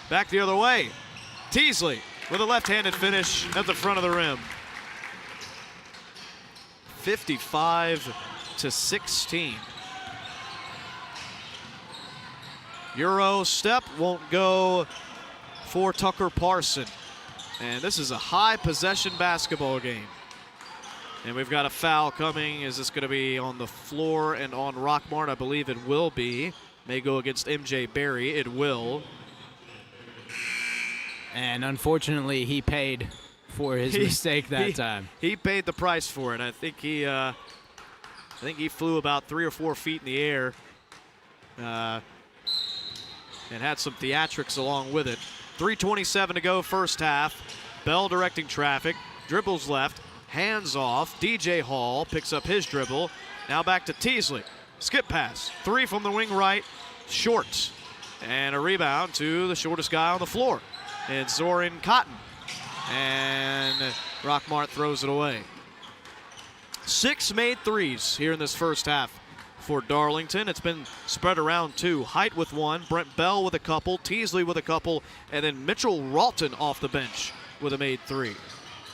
[SPEAKER 11] Back the other way. Teasley with a left-handed finish at the front of the rim. 55-16. Euro step won't go for Tucker Parson. And this is a high possession basketball game. And we've got a foul coming. Is this going to be on the floor and on Rockmart? I believe it will be. May go against MJ Berry. It will.
[SPEAKER 12] And unfortunately, he paid for his mistake that time.
[SPEAKER 11] He paid the price for it. I think he flew about 3 or 4 feet in the air. And had some theatrics along with it. 3:27 to go first half. Bell directing traffic. Dribbles left. Hands off. DJ Hall picks up his dribble. Now back to Teasley. Skip pass. Three from the wing right. Short. And a rebound to the shortest guy on the floor. It's Zoran Cotton. And Rockmart throws it away. 6 made threes here in this first half for Darlington. It's been spread around 2. Height with 1, Brent Bell with a couple, Teasley with a couple, and then Mitchell Ralton off the bench with a made 3.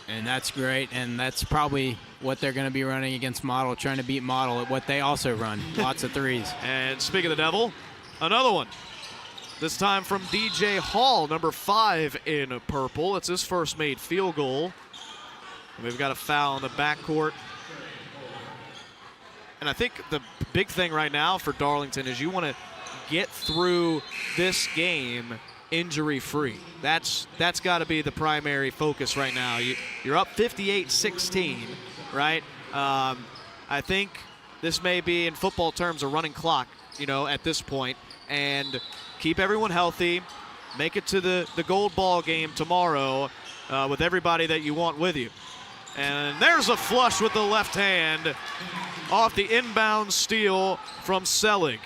[SPEAKER 12] And that's great, and that's probably what they're going to be running against Model, trying to beat Model at what they also run, lots of threes.
[SPEAKER 11] And speaking of the devil, another one. This time from DJ Hall, number 5 in purple. It's his first made field goal. And we've got a foul in the backcourt. And I think the big thing right now for Darlington is you want to get through this game injury-free. That's got to be the primary focus right now. You're up 58-16, right? I think this may be, in football terms, a running clock, at this point. And keep everyone healthy. Make it to the gold ball game tomorrow with everybody that you want with you. And there's a flush with the left hand off the inbound steal from Selig.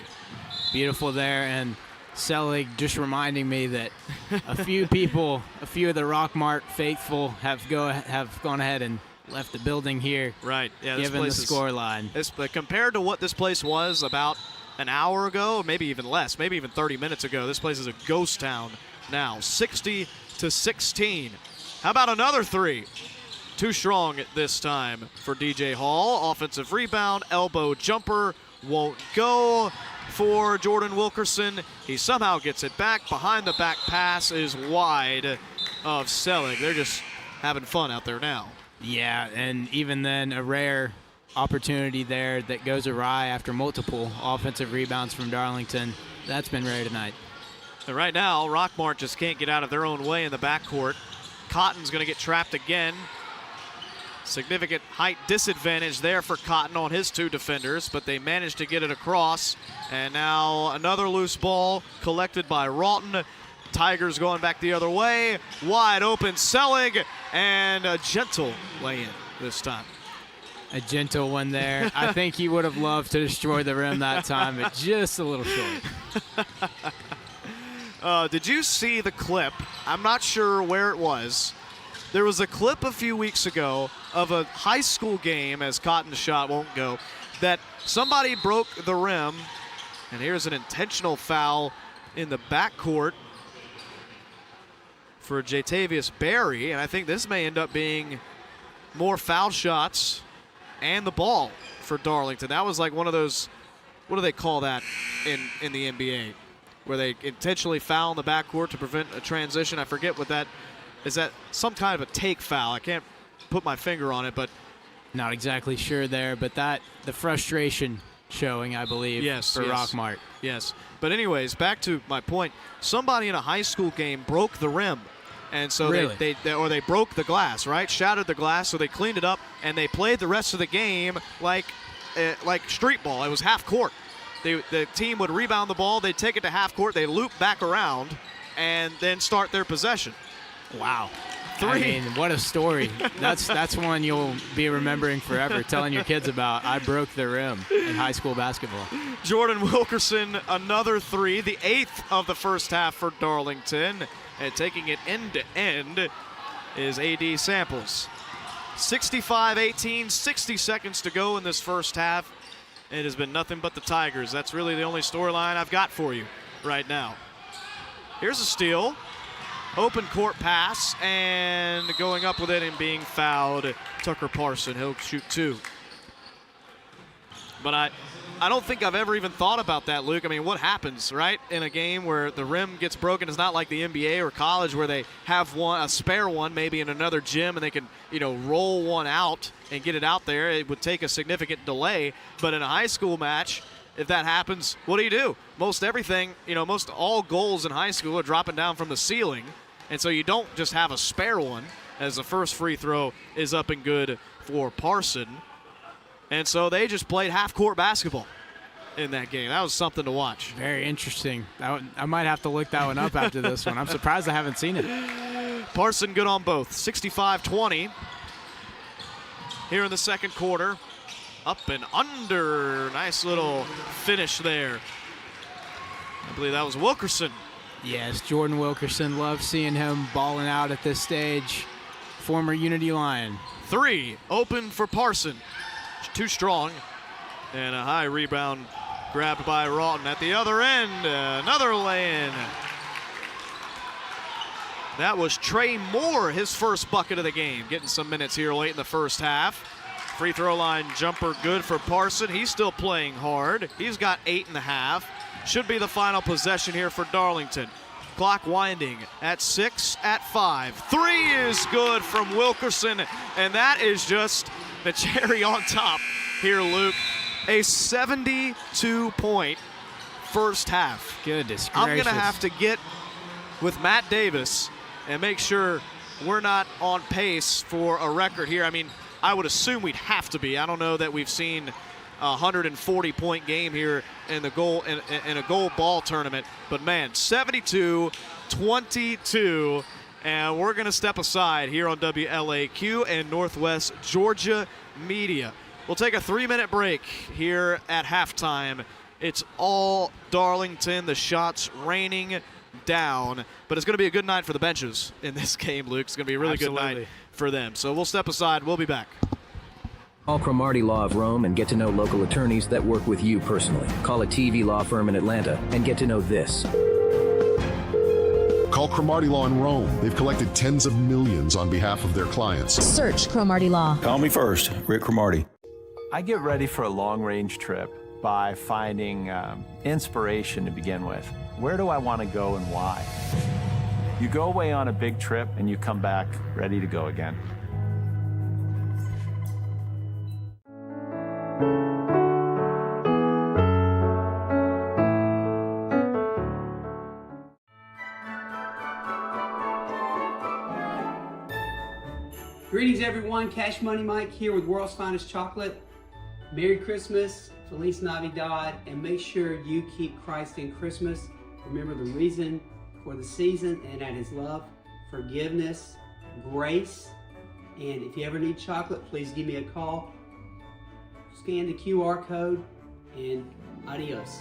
[SPEAKER 12] Beautiful there, and Selig just reminding me that a few of the Rockmart faithful have gone ahead and left the building here.
[SPEAKER 11] Right, yeah.
[SPEAKER 12] Given the score line.
[SPEAKER 11] Compared to what this place was about an hour ago, maybe even less, maybe even 30 minutes ago, this place is a ghost town now. 60-16. How about another 3? Too strong at this time for DJ Hall. Offensive rebound, elbow jumper, won't go for Jordan Wilkerson. He somehow gets it back. Behind the back pass is wide of Selig. They're just having fun out there now.
[SPEAKER 12] Yeah, and even then a rare opportunity there that goes awry after multiple offensive rebounds from Darlington. That's been rare tonight.
[SPEAKER 11] And right now, Rockmart just can't get out of their own way in the backcourt. Cotton's going to get trapped again. Significant height disadvantage there for Cotton on his 2 defenders, but they managed to get it across. And now another loose ball collected by Ralton. Tigers going back the other way. Wide open Selig, and a gentle lay-in this time.
[SPEAKER 12] A gentle one there. I think he would have loved to destroy the rim that time, but just a little short.
[SPEAKER 11] Did you see the clip? I'm not sure where it was. There was a clip a few weeks ago of a high school game, as Cotton's shot won't go, that somebody broke the rim, and here's an intentional foul in the backcourt for Jatavius Berry, and I think this may end up being more foul shots and the ball for Darlington. That was like one of those, what do they call that in the NBA, where they intentionally foul in the backcourt to prevent a transition? I forget what that is. That some kind of a take foul? I can't put my finger on it, but
[SPEAKER 12] not exactly sure there, but the frustration showing, I believe, for Rockmart.
[SPEAKER 11] Yes. But anyways, back to my point. Somebody in a high school game broke the rim. And so
[SPEAKER 12] really?
[SPEAKER 11] they broke the glass, right? Shattered the glass, so they cleaned it up, and they played the rest of the game like street ball. It was half court. The team would rebound the ball, they'd take it to half court, they loop back around, and then start their possession.
[SPEAKER 12] Wow.
[SPEAKER 11] 3.
[SPEAKER 12] I mean, what a story. That's one you'll be remembering forever, telling your kids about. I broke the rim in high school basketball.
[SPEAKER 11] Jordan Wilkerson, another 3, the 8th of the first half for Darlington. And taking it end to end is A.D. Samples. 65-18, 60 seconds to go in this first half. It has been nothing but the Tigers. That's really the only storyline I've got for you right now. Here's a steal. Open court pass, and going up with it and being fouled, Tucker Parson. He'll shoot 2. But I don't think I've ever even thought about that, Luke. I mean, what happens, right, in a game where the rim gets broken? It's not like the NBA or college where they have a spare one maybe in another gym and they can, roll one out and get it out there. It would take a significant delay. But in a high school match, if that happens, what do? Most everything, most all goals in high school are dropping down from the ceiling. And so you don't just have a spare one, as the first free throw is up and good for Parson. And so they just played half-court basketball in that game. That was something to watch.
[SPEAKER 12] Very interesting. I might have to look that one up after this one. I'm surprised I haven't seen it.
[SPEAKER 11] Parson good on both. 65-20 here in the second quarter. Up and under. Nice little finish there. I believe that was Wilkerson.
[SPEAKER 12] Yes, Jordan Wilkerson. Love seeing him balling out at this stage. Former Unity Lion.
[SPEAKER 11] 3 open for Parson. Too strong. And a high rebound grabbed by Rawton at the other end. Another lay-in. That was Trey Moore, his first bucket of the game. Getting some minutes here late in the first half. Free throw line jumper good for Parson. He's still playing hard. He's got 8.5. Should be the final possession here for Darlington. Clock winding at 6, at 5. 3 is good from Wilkerson, and that is just the cherry on top here, Luke. A 72-point first half.
[SPEAKER 12] Goodness gracious.
[SPEAKER 11] I'm going to have to get with Matt Davis and make sure we're not on pace for a record here. I mean, I would assume we'd have to be. I don't know that we've seen a 140-point game here in a goal ball tournament. But, man, 72-22. And we're going to step aside here on WLAQ and Northwest Georgia Media. We'll take a 3-minute break here at halftime. It's all Darlington. The shots raining down. But it's going to be a good night for the benches in this game, Luke. It's going to be a really good night for them. So we'll step aside. We'll be back.
[SPEAKER 10] Call Cromartie Law of Rome and get to know local attorneys that work with you personally. Call a TV law firm in Atlanta and get to know this.
[SPEAKER 14] Call Cromartie Law in Rome. They've collected tens of millions on behalf of their clients.
[SPEAKER 4] Search Cromartie Law.
[SPEAKER 5] Call me first, Rick Cromartie.
[SPEAKER 13] I get ready for a long-range trip by finding inspiration to begin with. Where do I want to go and why? You go away on a big trip and you come back ready to go again.
[SPEAKER 8] Greetings everyone, Cash Money Mike here with World's Finest Chocolate. Merry Christmas, Feliz Navidad, and make sure you keep Christ in Christmas. Remember the reason for the season, and that is love, forgiveness, grace. And if you ever need chocolate, please give me a call. Scan the QR code, and adios.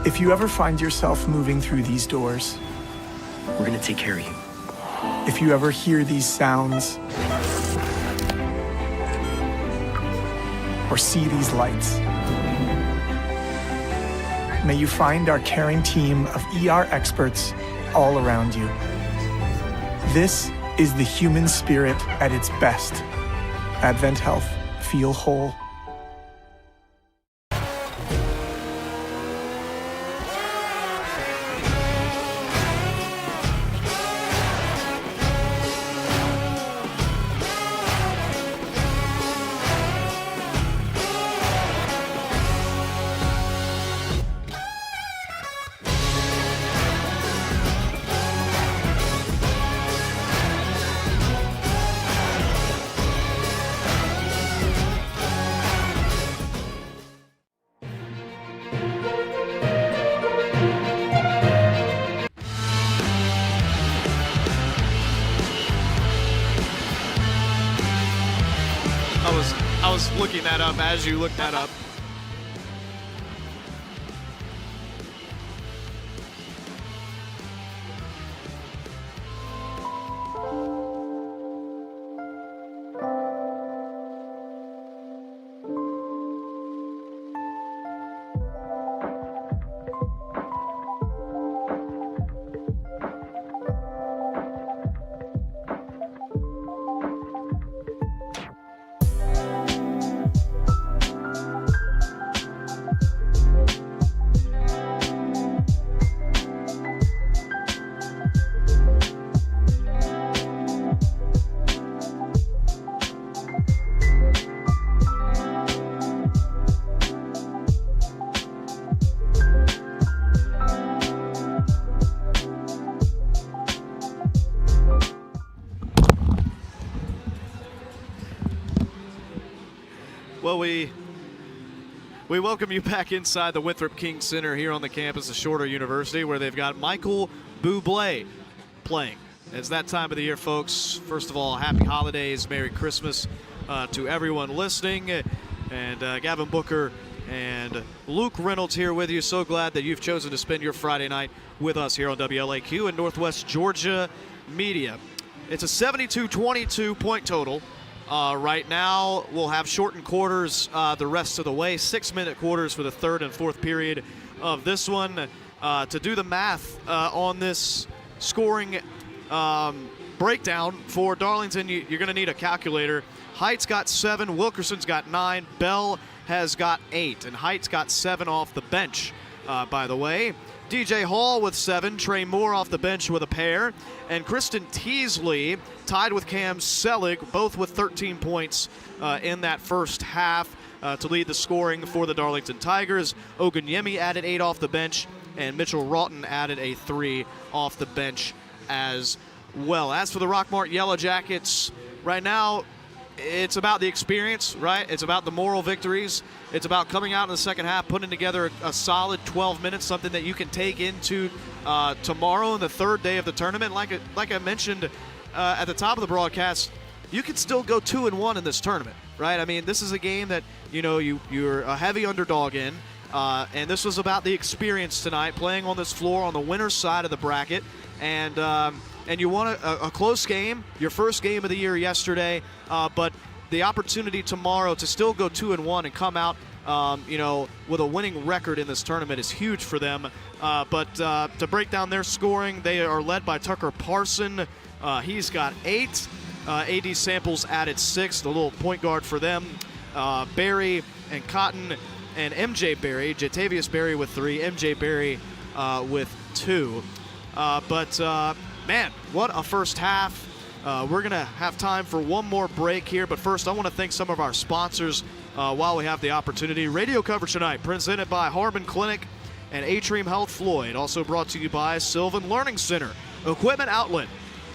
[SPEAKER 9] If you ever find yourself moving through these doors,
[SPEAKER 15] we're gonna take care of you.
[SPEAKER 9] if you ever hear these sounds or see these lights, may you find our caring team of ER experts all around you. This is the human spirit at its best. Advent Health. Feel whole.
[SPEAKER 11] I was looking that up as you looked that up. Well, we welcome you back inside the Winthrop King Center here on the campus of Shorter University, where they've got Michael Bublé playing. It's that time of the year, folks. First of all, happy holidays, Merry Christmas to everyone listening. And Gavin Booker and Luke Reynolds here with you. So glad that you've chosen to spend your Friday night with us here on WLAQ and Northwest Georgia Media. It's a 72-22 point total. Right now, we'll have shortened quarters the rest of the way, 6-minute quarters for the third and fourth period of this one. To do the math on this scoring breakdown for Darlington, you're going to need a calculator. Heights got 7, Wilkerson's got 9, Bell has got 8, and Heights got 7 off the bench, by the way. DJ Hall with 7, Trey Moore off the bench with a pair, and Kristen Teasley tied with Cam Selig, both with 13 points in that first half to lead the scoring for the Darlington Tigers. Ogunyemi added 8 off the bench, and Mitchell Rawton added a 3 off the bench as well. As for the Rockmart Yellow Jackets, right now, it's about the experience, right? It's about the moral victories. It's about coming out in the second half, putting together a solid 12 minutes, something that you can take into tomorrow and the third day of the tournament. Like I mentioned at the top of the broadcast, you can still go 2-1 in this tournament, right? I mean, this is a game that, you're a heavy underdog in, and this was about the experience tonight, playing on this floor on the winner's side of the bracket, and you won a close game, your first game of the year yesterday, but the opportunity tomorrow to still go 2-1 and come out, with a winning record in this tournament is huge for them. But to break down their scoring, they are led by Tucker Parson. He's got 8. AD Samples added 6, the little point guard for them. Barry and Cotton and MJ Barry, Jatavius Barry with 3, MJ Barry with 2. Man, what a first half. We're going to have time for one more break here, but first I want to thank some of our sponsors while we have the opportunity. Radio coverage tonight presented by Harbin Clinic and Atrium Health Floyd, also brought to you by Sylvan Learning Center, Equipment Outlet,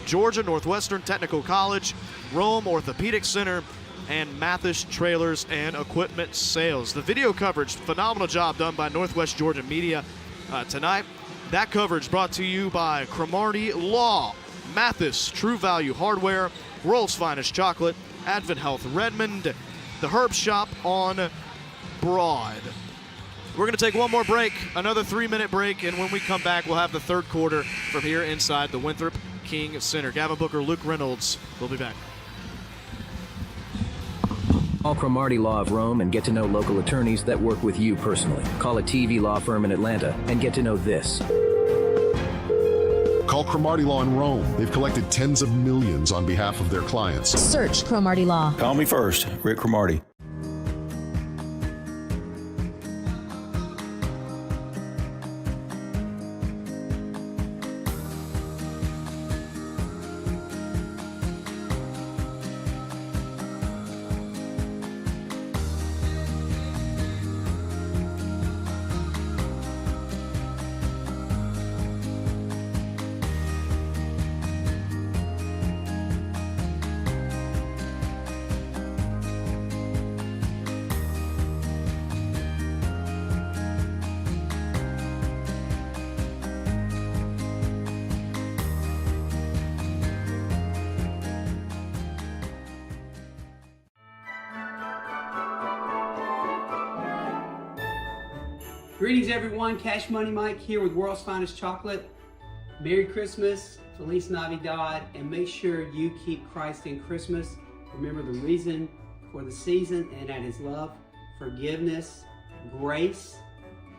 [SPEAKER 11] Georgia Northwestern Technical College, Rome Orthopedic Center, and Mathis Trailers and Equipment Sales. The video coverage, phenomenal job done by Northwest Georgia Media tonight. That coverage brought to you by Cromartie Law, Mathis True Value Hardware, World's Finest Chocolate, Advent Health Redmond, the Herb Shop on Broad. We're going to take one more break, another 3-minute break, and when we come back, we'll have the third quarter from here inside the Winthrop King Center. Gavin Booker, Luke Reynolds, we'll be back.
[SPEAKER 10] Call Cromartie Law of Rome and get to know local attorneys that work with you personally. Call a TV law firm in Atlanta and get to know this.
[SPEAKER 14] Call Cromartie Law in Rome. They've collected tens of millions on behalf of their clients.
[SPEAKER 4] Search Cromartie Law.
[SPEAKER 5] Call me first, Rick Cromartie.
[SPEAKER 8] Greetings everyone, Cash Money Mike here with World's Finest Chocolate. Merry Christmas, Feliz Navidad, and make sure you keep Christ in Christmas. Remember the reason for the season, and that is love, forgiveness, grace.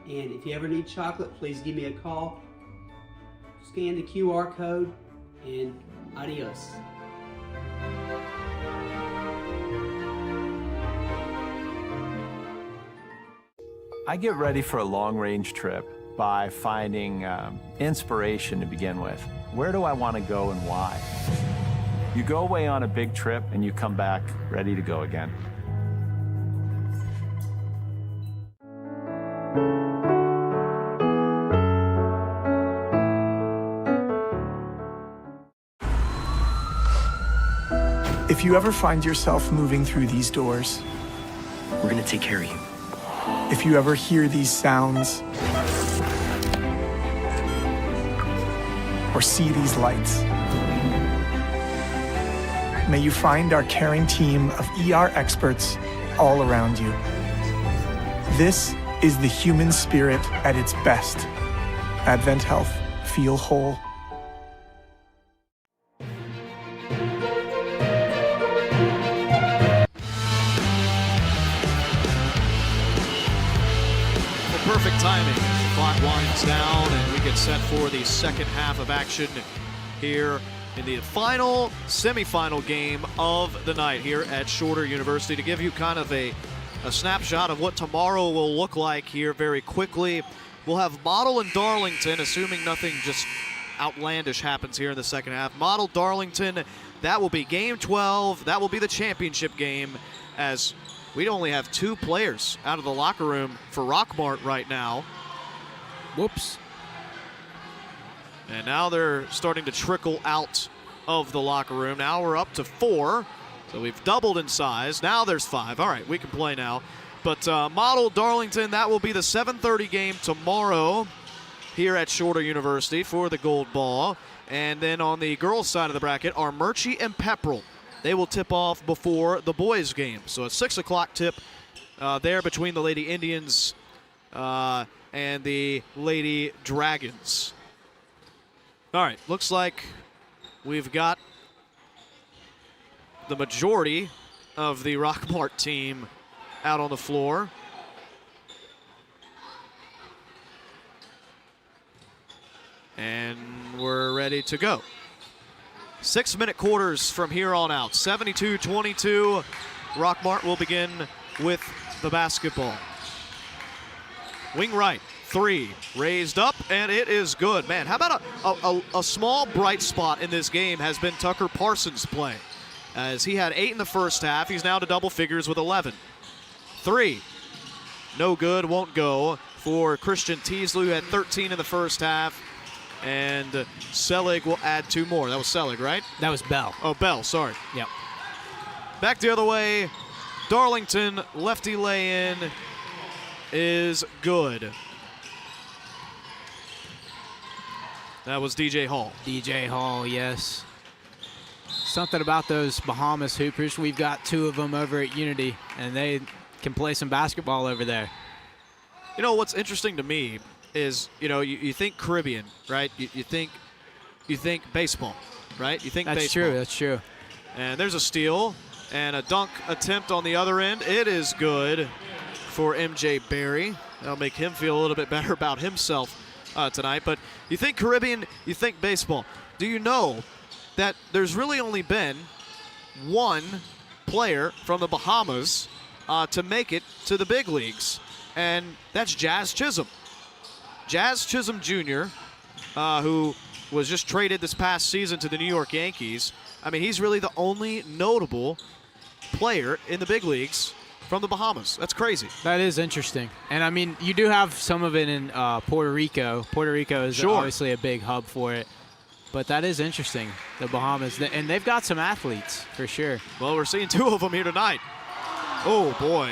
[SPEAKER 8] And if you ever need chocolate, please give me a call. Scan the QR code, and adios.
[SPEAKER 13] I get ready for a long-range trip by finding inspiration to begin with. Where do I want to go and why? You go away on a big trip and you come back ready to go again.
[SPEAKER 9] If you ever find yourself moving through these doors,
[SPEAKER 15] We're going to take care of you.
[SPEAKER 9] if you ever hear these sounds or see these lights, may you find our caring team of ER experts all around you. This is the human spirit at its best. Advent Health. Feel whole.
[SPEAKER 11] Perfect timing. The clock winds down and we get set for the second half of action here in the final semifinal game of the night here at Shorter University. To give you kind of a snapshot of what tomorrow will look like here very quickly, we'll have Model and Darlington, assuming nothing just outlandish happens here in the second half. Model Darlington, that will be game 12. That will be the championship game, as we only have 2 players out of the locker room for Rockmart right now.
[SPEAKER 12] Whoops.
[SPEAKER 11] And now they're starting to trickle out of the locker room. Now we're up to 4. So we've doubled in size. Now there's 5. All right, we can play now. But Model Darlington, that will be the 7:30 game tomorrow here at Shorter University for the gold ball. And then on the girls' side of the bracket are Murchie and Pepperell. They will tip off before the boys' game. So a 6 o'clock tip there between the Lady Indians and the Lady Dragons. All right, looks like we've got the majority of the Rockmart team out on the floor. And we're ready to go. 6-minute quarters from here on out. 72-22. Rockmart will begin with the basketball. Wing right, 3, raised up, and it is good. Man, how about a small bright spot in this game has been Tucker Parsons' play, as he had 8 in the first half. He's now to double figures with 11. 3, no good, won't go for Christian Teasley, who had 13 in the first half. And Selig will add 2 more. That was Selig, right?
[SPEAKER 12] That was Bell.
[SPEAKER 11] Oh, Bell, sorry.
[SPEAKER 12] Yep.
[SPEAKER 11] Back the other way. Darlington, lefty lay-in is good. That was DJ Hall.
[SPEAKER 12] DJ Hall, yes. Something about those Bahamas hoopers. We've got 2 of them over at Unity, and they can play some basketball over there.
[SPEAKER 11] You know, what's interesting to me is, you think Caribbean, right? You think baseball, right? You think baseball.
[SPEAKER 12] That's true.
[SPEAKER 11] And there's a steal and a dunk attempt on the other end. It is good for MJ Barry. That'll make him feel a little bit better about himself tonight. But you think Caribbean, you think baseball. Do you know that there's really only been one player from the Bahamas to make it to the big leagues, and that's Jazz Chisholm. Jazz Chisholm Jr., who was just traded this past season to the New York Yankees. I mean, he's really the only notable player in the big leagues from the Bahamas. That's crazy.
[SPEAKER 12] That is interesting. And, I mean, you do have some of it in Puerto Rico. Puerto Rico is obviously a big hub for it. But that is interesting, the Bahamas. And they've got some athletes, for sure.
[SPEAKER 11] Well, we're seeing two of them here tonight. Oh, boy.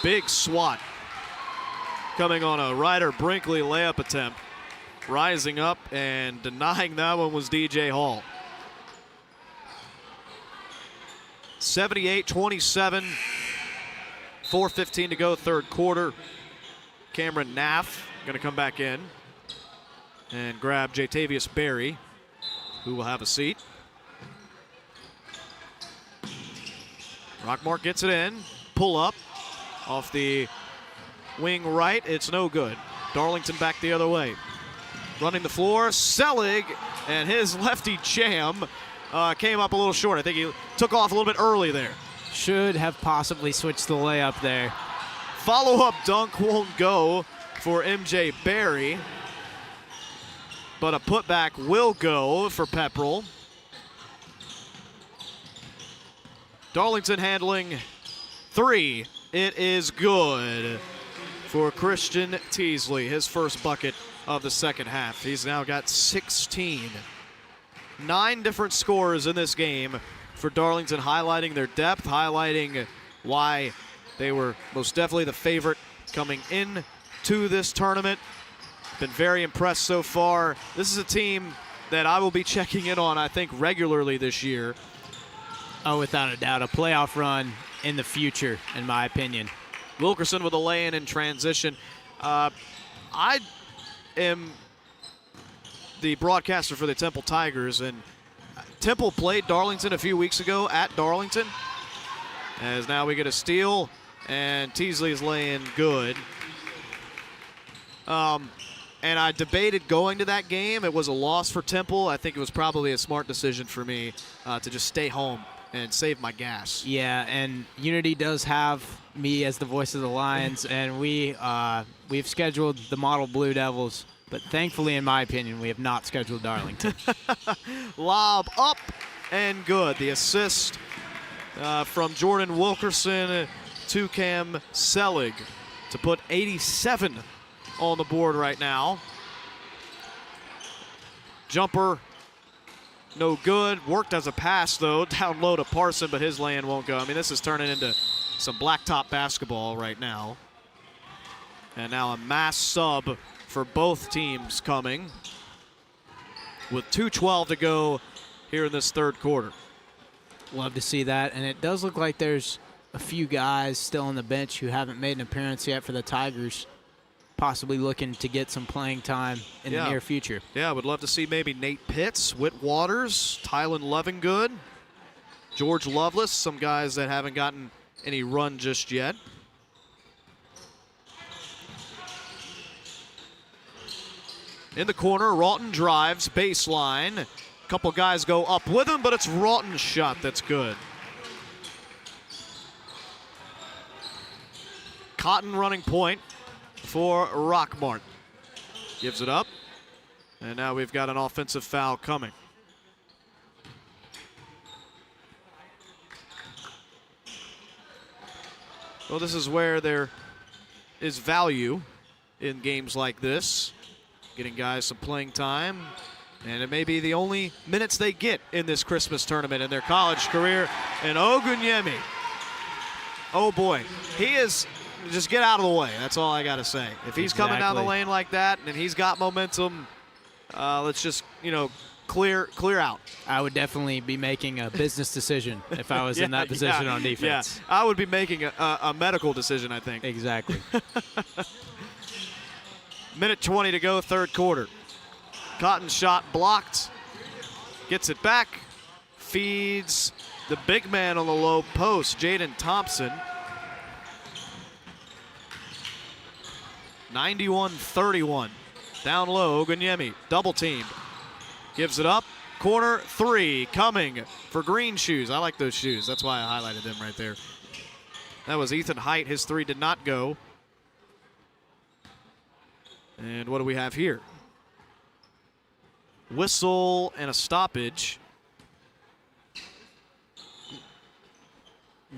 [SPEAKER 11] Big swat. Coming on a Ryder Brinkley layup attempt. Rising up and denying that one was DJ Hall. 78-27. 4:15 to go, third quarter. Cameron Naff going to come back in and grab Jatavius Berry, who will have a seat. Rockmart gets it in. Pull up off the wing right. It's no good. Darlington back the other way. Running the floor, Selig, and his lefty jam came up a little short. I think he took off a little bit early there.
[SPEAKER 12] Should have possibly switched the layup there.
[SPEAKER 11] Follow-up dunk won't go for MJ Barry, but a putback will go for Pepperell. Darlington handling three. It is good for Christian Teasley, his first bucket of the second half. He's now got 16. 9 different scores in this game for Darlington, highlighting their depth, highlighting why they were most definitely the favorite coming in to this tournament. Been very impressed so far. This is a team that I will be checking in on, I think, regularly this year.
[SPEAKER 12] Oh, without a doubt. A playoff run in the future, in my opinion.
[SPEAKER 11] Wilkerson with a lay-in in transition. I am the broadcaster for the Temple Tigers, and Temple played Darlington a few weeks ago at Darlington. As now we get a steal, and Teasley's laying good. And I debated going to that game. It was a loss for Temple. I think it was probably a smart decision for me to just stay home and save my gas.
[SPEAKER 12] Yeah, and Unity does have me as the voice of the Lions, and we've scheduled the Model Blue Devils, but thankfully, in my opinion, we have not scheduled Darlington.
[SPEAKER 11] Lob up and good. The assist from Jordan Wilkerson to Cam Selig to put 87 on the board right now. Jumper, no good. Worked as a pass, though, down low to Parson, but his land won't go. I mean, this is turning into some blacktop basketball right now. And now a mass sub for both teams coming with 2:12 to go here in this third quarter.
[SPEAKER 12] Love to see that, and it does look like there's a few guys still on the bench who haven't made an appearance yet for the Tigers, possibly looking to get some playing time in the near future.
[SPEAKER 11] Yeah, I would love to see maybe Nate Pitts, Whit Waters, Tylen Levingood, George Lovelace, some guys that haven't gotten any run just yet. In the corner, Rawton drives, baseline. A couple guys go up with him, but it's Rawton's shot that's good. Cotton running point for Rockmart. Gives it up. And now we've got an offensive foul coming. Well, this is where there is value in games like this. Getting guys some playing time. And it may be the only minutes they get in this Christmas tournament in their college career. And Ogunyemi. Oh, boy. He is... Just get out of the way. That's all I got to say. If he's coming down the lane like that and he's got momentum, let's just, clear out.
[SPEAKER 12] I would definitely be making a business decision if I was in that position on defense.
[SPEAKER 11] Yeah, I would be making a medical decision, I think.
[SPEAKER 12] Exactly.
[SPEAKER 11] Minute 20 to go, third quarter. Cotton's shot blocked. Gets it back. Feeds the big man on the low post, Jaden Thompson. 91-31. Down low, Oganyemi, double teamed. Gives it up. Corner three coming for green shoes. I like those shoes. That's why I highlighted them right there. That was Ethan Height. His three did not go. And what do we have here? Whistle and a stoppage.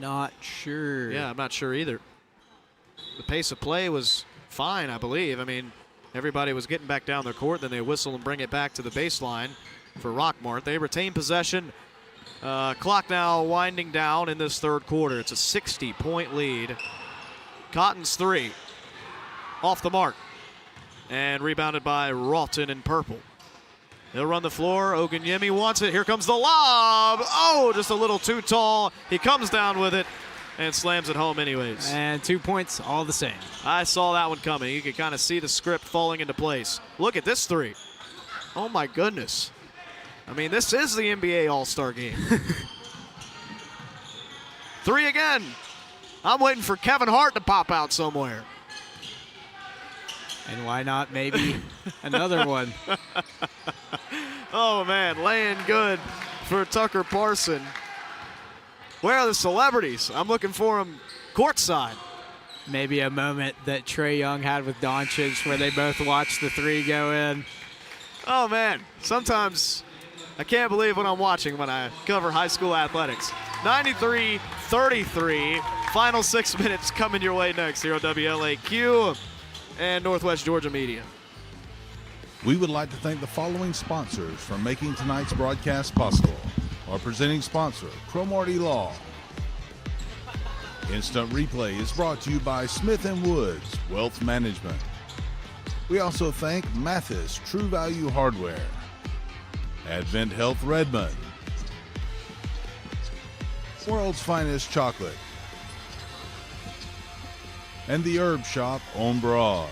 [SPEAKER 12] Not sure.
[SPEAKER 11] Yeah, I'm not sure either. The pace of play was fine, I believe. I mean, everybody was getting back down their court. Then they whistle and bring it back to the baseline for Rockmart. They retain possession. Clock now winding down in this third quarter. It's a 60-point lead. Cotton's three. Off the mark. And rebounded by Rawton in purple. He'll run the floor. Oganyemi wants it. Here comes the lob. Oh, just a little too tall. He comes down with it and slams it home anyways.
[SPEAKER 12] And 2 points, all the same.
[SPEAKER 11] I saw that one coming. You could kind of see the script falling into place. Look at this three. Oh, my goodness. I mean, this is the NBA All-Star game. Three again. I'm waiting for Kevin Hart to pop out somewhere.
[SPEAKER 12] And why not maybe another one?
[SPEAKER 11] Oh, man, laying good for Tucker Parson. Where are the celebrities? I'm looking for them courtside.
[SPEAKER 12] Maybe a moment that Trae Young had with Doncic where they both watched the three go in.
[SPEAKER 11] Oh, man, sometimes I can't believe what I'm watching when I cover high school athletics. 93-33, final 6 minutes coming your way next here on WLAQ and Northwest Georgia Media.
[SPEAKER 7] We would like to thank the following sponsors for making tonight's broadcast possible. Our presenting sponsor, Cromartie Law. Instant Replay is brought to you by Smith & Woods Wealth Management. We also thank Mathis True Value Hardware, Advent Health Redmond, World's Finest Chocolate, and the Herb Shop on Broad.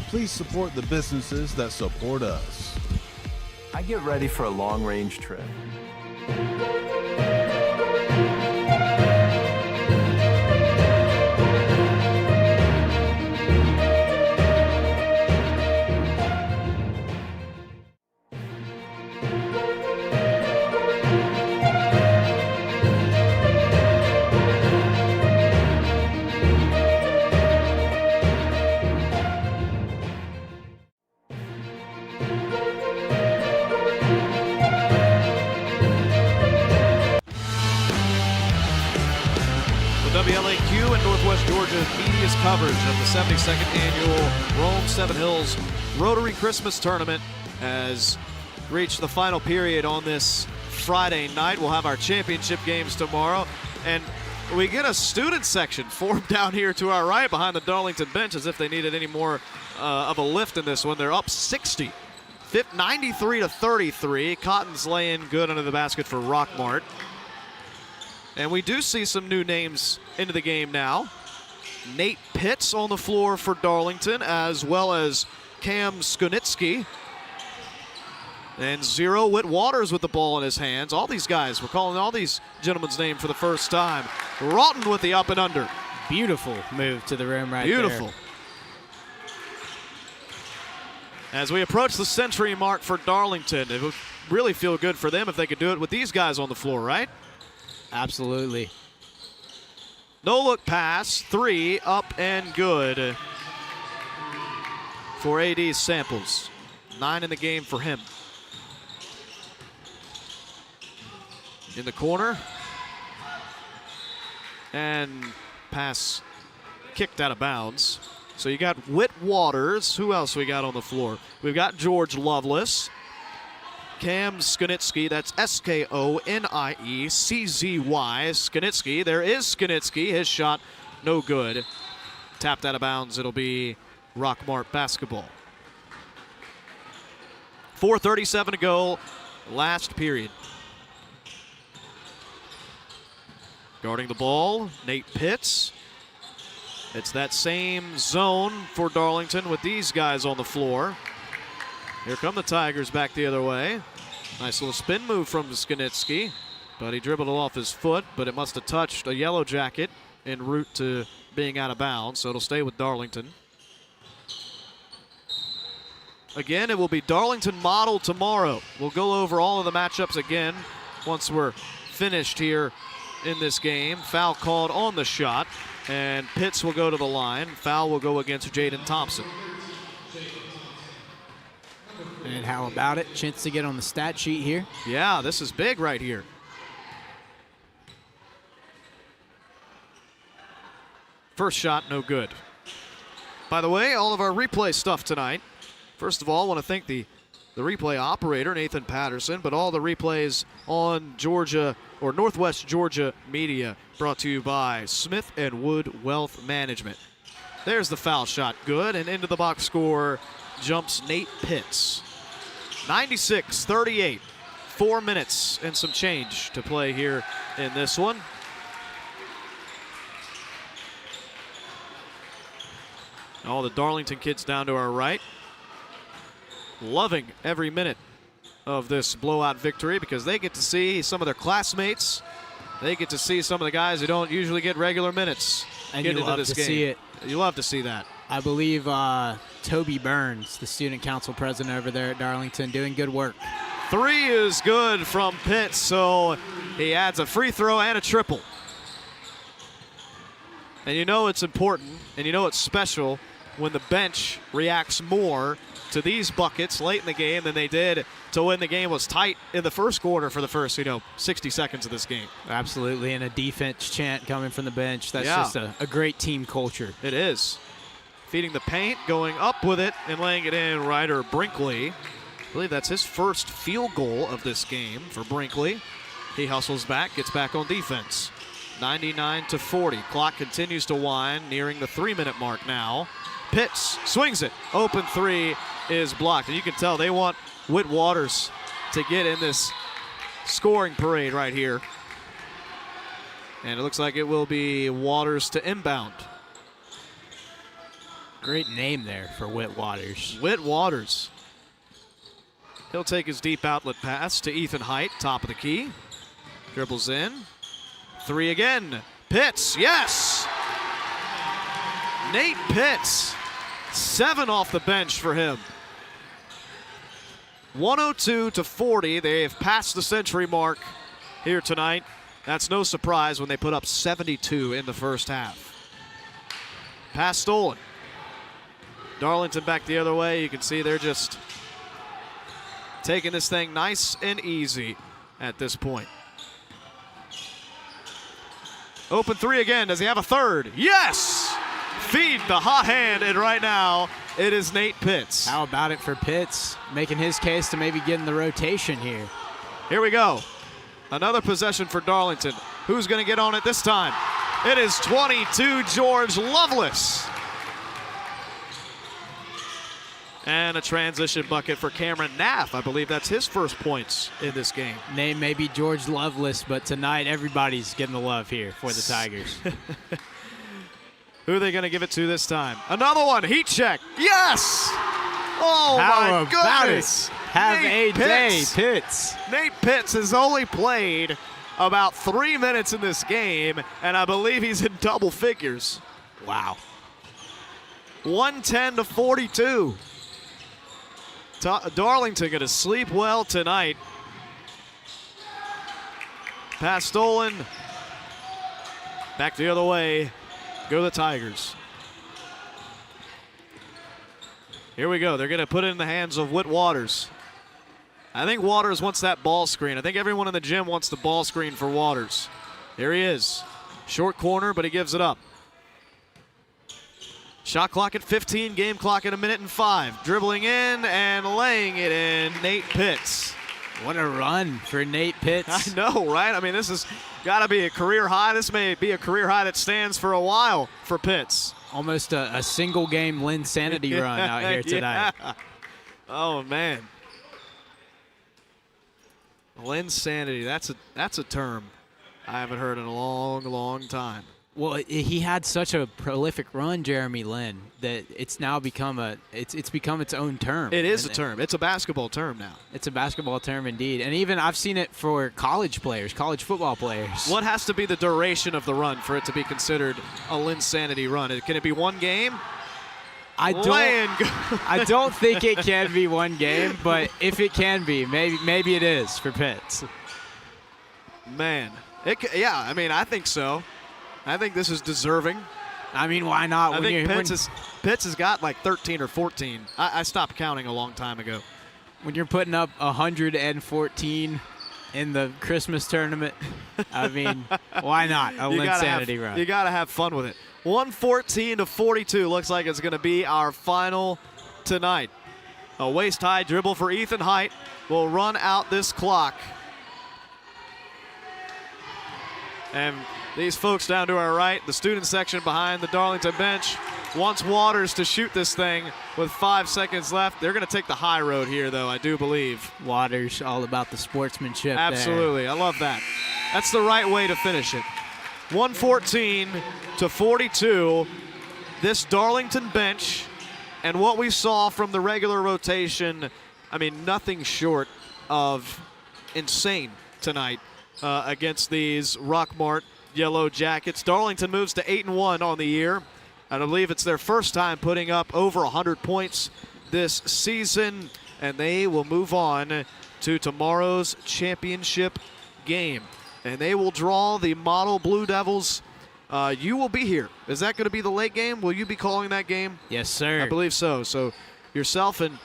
[SPEAKER 7] Please support the businesses that support us.
[SPEAKER 13] I get ready for a long-range trip.
[SPEAKER 11] WLAQ and Northwest Georgia media's coverage of the 72nd annual Rome Seven Hills Rotary Christmas Tournament has reached the final period on this Friday night. We'll have our championship games tomorrow, and we get a student section formed down here to our right behind the Darlington bench as if they needed any more of a lift in this one. They're up 60, 93-33. Cotton's laying good under the basket for Rockmart. And we do see some new names into the game now. Nate Pitts on the floor for Darlington, as well as Cam Skunitsky. And Zero Whit Waters with the ball in his hands. All these guys, we're calling all these gentlemen's name for the first time. Rawton with the up and under.
[SPEAKER 12] Beautiful move to the rim right there.
[SPEAKER 11] Beautiful. As we approach the century mark for Darlington, it would really feel good for them if they could do it with these guys on the floor, right?
[SPEAKER 12] Absolutely.
[SPEAKER 11] No-look pass, three, up and good for AD Samples. 9 in the game for him. In the corner. And pass kicked out of bounds. So you got Whit Waters. Who else we got on the floor? We've got George Lovelace. Cam Skunitsky, that's S-K-O-N-I-E-C-Z-Y, Skunitsky. There is Skunitsky. His shot, no good. Tapped out of bounds. It'll be Rockmart basketball. 4:37 to go, last period. Guarding the ball, Nate Pitts. It's that same zone for Darlington with these guys on the floor. Here come the Tigers back the other way. Nice little spin move from Skanitsky, but he dribbled it off his foot, but it must have touched a Yellow Jacket en route to being out of bounds, so it'll stay with Darlington. Again, it will be Darlington model tomorrow. We'll go over all of the matchups again once we're finished here in this game. Foul called on the shot, and Pitts will go to the line. Foul will go against Jaden Thompson.
[SPEAKER 12] And how about it? Chance to get on the stat sheet here.
[SPEAKER 11] Yeah, this is big right here. First shot, no good. By the way, all of our replay stuff tonight. First of all, I want to thank the replay operator, Nathan Patterson, but all the replays on Georgia or Northwest Georgia Media brought to you by Smith & Wood Wealth Management. There's the foul shot, good, and into the box score jumps Nate Pitts. 96-38, 4 minutes and some change to play here in this one. All the Darlington kids down to our right. Loving every minute of this blowout victory because they get to see some of their classmates. They get to see some of the guys who don't usually get regular minutes
[SPEAKER 12] And
[SPEAKER 11] get
[SPEAKER 12] you
[SPEAKER 11] into
[SPEAKER 12] love
[SPEAKER 11] this
[SPEAKER 12] to
[SPEAKER 11] game.
[SPEAKER 12] see it.
[SPEAKER 11] You love to see that.
[SPEAKER 12] I believe Toby Burns, the student council president over there at Darlington, doing good work.
[SPEAKER 11] 3 is good from Pitts, so he adds a free throw and a triple. And you know it's important, and you know it's special when the bench reacts more to these buckets late in the game than they did to when the game was tight in the first quarter for the first, 60 seconds of this game.
[SPEAKER 12] Absolutely, and a defense chant coming from the bench. That's just a great team culture.
[SPEAKER 11] It is. Feeding the paint, going up with it, and laying it in, Ryder Brinkley. I believe that's his first field goal of this game for Brinkley. He hustles back, gets back on defense. 99-40. Clock continues to wind, nearing the 3-minute mark now. Pitts swings it. Open 3 is blocked. And you can tell they want Whit Waters to get in this scoring parade right here. And it looks like it will be Waters to inbound.
[SPEAKER 12] Great name there for Whit Waters.
[SPEAKER 11] Whit Waters. He'll take his deep outlet pass to Ethan Height, top of the key. Dribbles in. 3 again. Pitts, yes! Nate Pitts. 7 off the bench for him. 102-40. They have passed the century mark here tonight. That's no surprise when they put up 72 in the first half. Pass stolen. Darlington back the other way. You can see they're just taking this thing nice and easy at this point. Open 3 again. Does he have a third? Yes! Feed the hot hand, and right now it is Nate Pitts.
[SPEAKER 12] How about it for Pitts, making his case to maybe getting the rotation here.
[SPEAKER 11] Here we go. Another possession for Darlington. Who's going to get on it this time? It is 22, George Lovelace. And a transition bucket for Cameron Naff. I believe that's his first points in this game.
[SPEAKER 12] Name may be George Lovelace, but tonight everybody's getting the love here for the Tigers.
[SPEAKER 11] Who are they going to give it to this time? Another one, heat check. Yes! Oh,
[SPEAKER 12] How
[SPEAKER 11] my
[SPEAKER 12] about
[SPEAKER 11] goodness.
[SPEAKER 12] it? Have
[SPEAKER 11] Nate
[SPEAKER 12] a day, Pitts.
[SPEAKER 11] Nate Pitts has only played about 3 minutes in this game, and I believe he's in double figures.
[SPEAKER 12] Wow.
[SPEAKER 11] 110-42. Darlington going to sleep well tonight. Pass stolen. Back the other way. Go the Tigers. Here we go. They're going to put it in the hands of Whit Waters. I think Waters wants that ball screen. I think everyone in the gym wants the ball screen for Waters. There he is. Short corner, but he gives it up. Shot clock at 15, game clock at 1:05. Dribbling in and laying it in, Nate Pitts.
[SPEAKER 12] What a run for Nate Pitts.
[SPEAKER 11] I know, right? I mean, this has got to be a career high. This may be a career high that stands for a while for Pitts.
[SPEAKER 12] Almost a single game Lynn Sanity run out here tonight.
[SPEAKER 11] Yeah. Oh, man. Lynn Sanity, that's a term I haven't heard in a long, long time.
[SPEAKER 12] Well, he had such a prolific run, Jeremy Lin, that it's now become it's become its own term.
[SPEAKER 11] It is a term. It's a basketball term now.
[SPEAKER 12] It's a basketball term indeed. And even I've seen it for college players, college football players.
[SPEAKER 11] What has to be the duration of the run for it to be considered a Linsanity run? Can it be one game?
[SPEAKER 12] I don't think it can be one game, but if it can be, maybe it is for Pitts.
[SPEAKER 11] Man, yeah, I mean, I think so. I think this is deserving.
[SPEAKER 12] I mean, why not?
[SPEAKER 11] I think Pitts has got like 13 or 14. I stopped counting a long time ago.
[SPEAKER 12] When you're putting up 114 in the Christmas tournament, I mean, why not? A Linsanity run.
[SPEAKER 11] You got to have fun with it. 114-42 looks like it's going to be our final tonight. A waist-high dribble for Ethan Height will run out this clock. And these folks down to our right, the student section behind the Darlington bench, wants Waters to shoot this thing with 5 seconds left. They're going to take the high road here, though, I do believe.
[SPEAKER 12] Waters, all about the sportsmanship.
[SPEAKER 11] Absolutely.
[SPEAKER 12] There.
[SPEAKER 11] I love that. That's the right way to finish it. 114-42. This Darlington bench and what we saw from the regular rotation, I mean, nothing short of insane tonight against these Rockmart Yellow Jackets. Darlington moves to 8-1 on the year. And I believe it's their first time putting up over 100 points this season. And they will move on to tomorrow's championship game. And they will draw the Model Blue Devils. You will be here. Is that going to be the late game? Will you be calling that game?
[SPEAKER 12] Yes, sir.
[SPEAKER 11] I believe so. So yourself and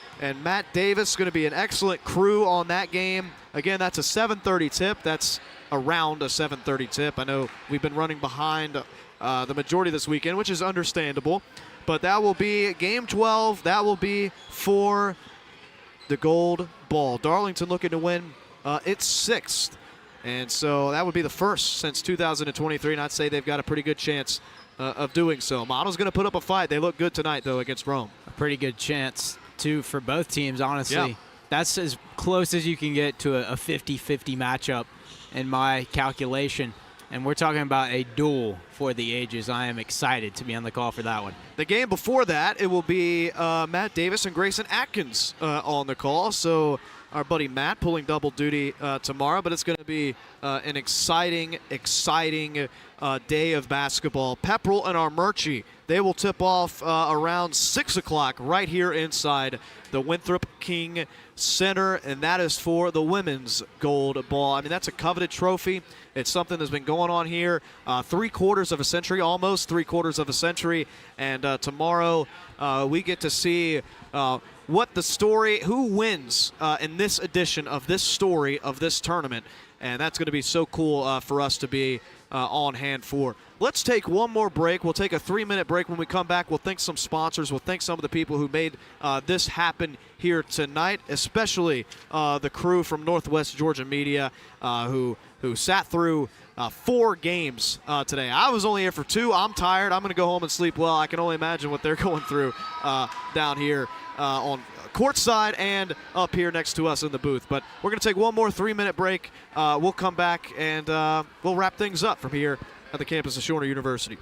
[SPEAKER 11] Matt Davis going to be an excellent crew on that game. Again, that's a 7:30 tip. That's around a 7:30 tip. I know we've been running behind the majority this weekend, which is understandable. But that will be game 12. That will be for the gold ball. Darlington looking to win its 6th. And so that would be the first since 2023, and I'd say they've got a pretty good chance of doing so. Model's going to put up a fight. They look good tonight, though, against Rome.
[SPEAKER 12] A pretty good chance, too, for both teams, honestly.
[SPEAKER 11] Yeah.
[SPEAKER 12] That's as close as you can get to a 50-50 matchup in my calculation. And we're talking about a duel for the ages. I am excited to be on the call for that one.
[SPEAKER 11] The game before that, it will be Matt Davis and Grayson Atkins on the call. So our buddy Matt pulling double duty tomorrow, but it's going to be an exciting day of basketball. Pepperell and Armurchie, they will tip off around 6 o'clock right here inside the Winthrop King Center, and that is for the women's gold ball. I mean, that's a coveted trophy. It's something that's been going on here 3/4 of a century, almost 3/4 of a century, and tomorrow we get to see what the story, who wins in this edition of this story of this tournament, and that's going to be so cool for us to be on hand for. Let's take one more break. We'll take a 3-minute break. When we come back, we'll thank some sponsors. We'll thank some of the people who made this happen here tonight, especially the crew from Northwest Georgia Media who sat through 4 games today. I was only here for 2. I'm tired. I'm going to go home and sleep well. I can only imagine what they're going through down here on courtside and up here next to us in the booth. But we're going to take one more 3-minute break. We'll come back and we'll wrap things up from here at the campus of Shorter University.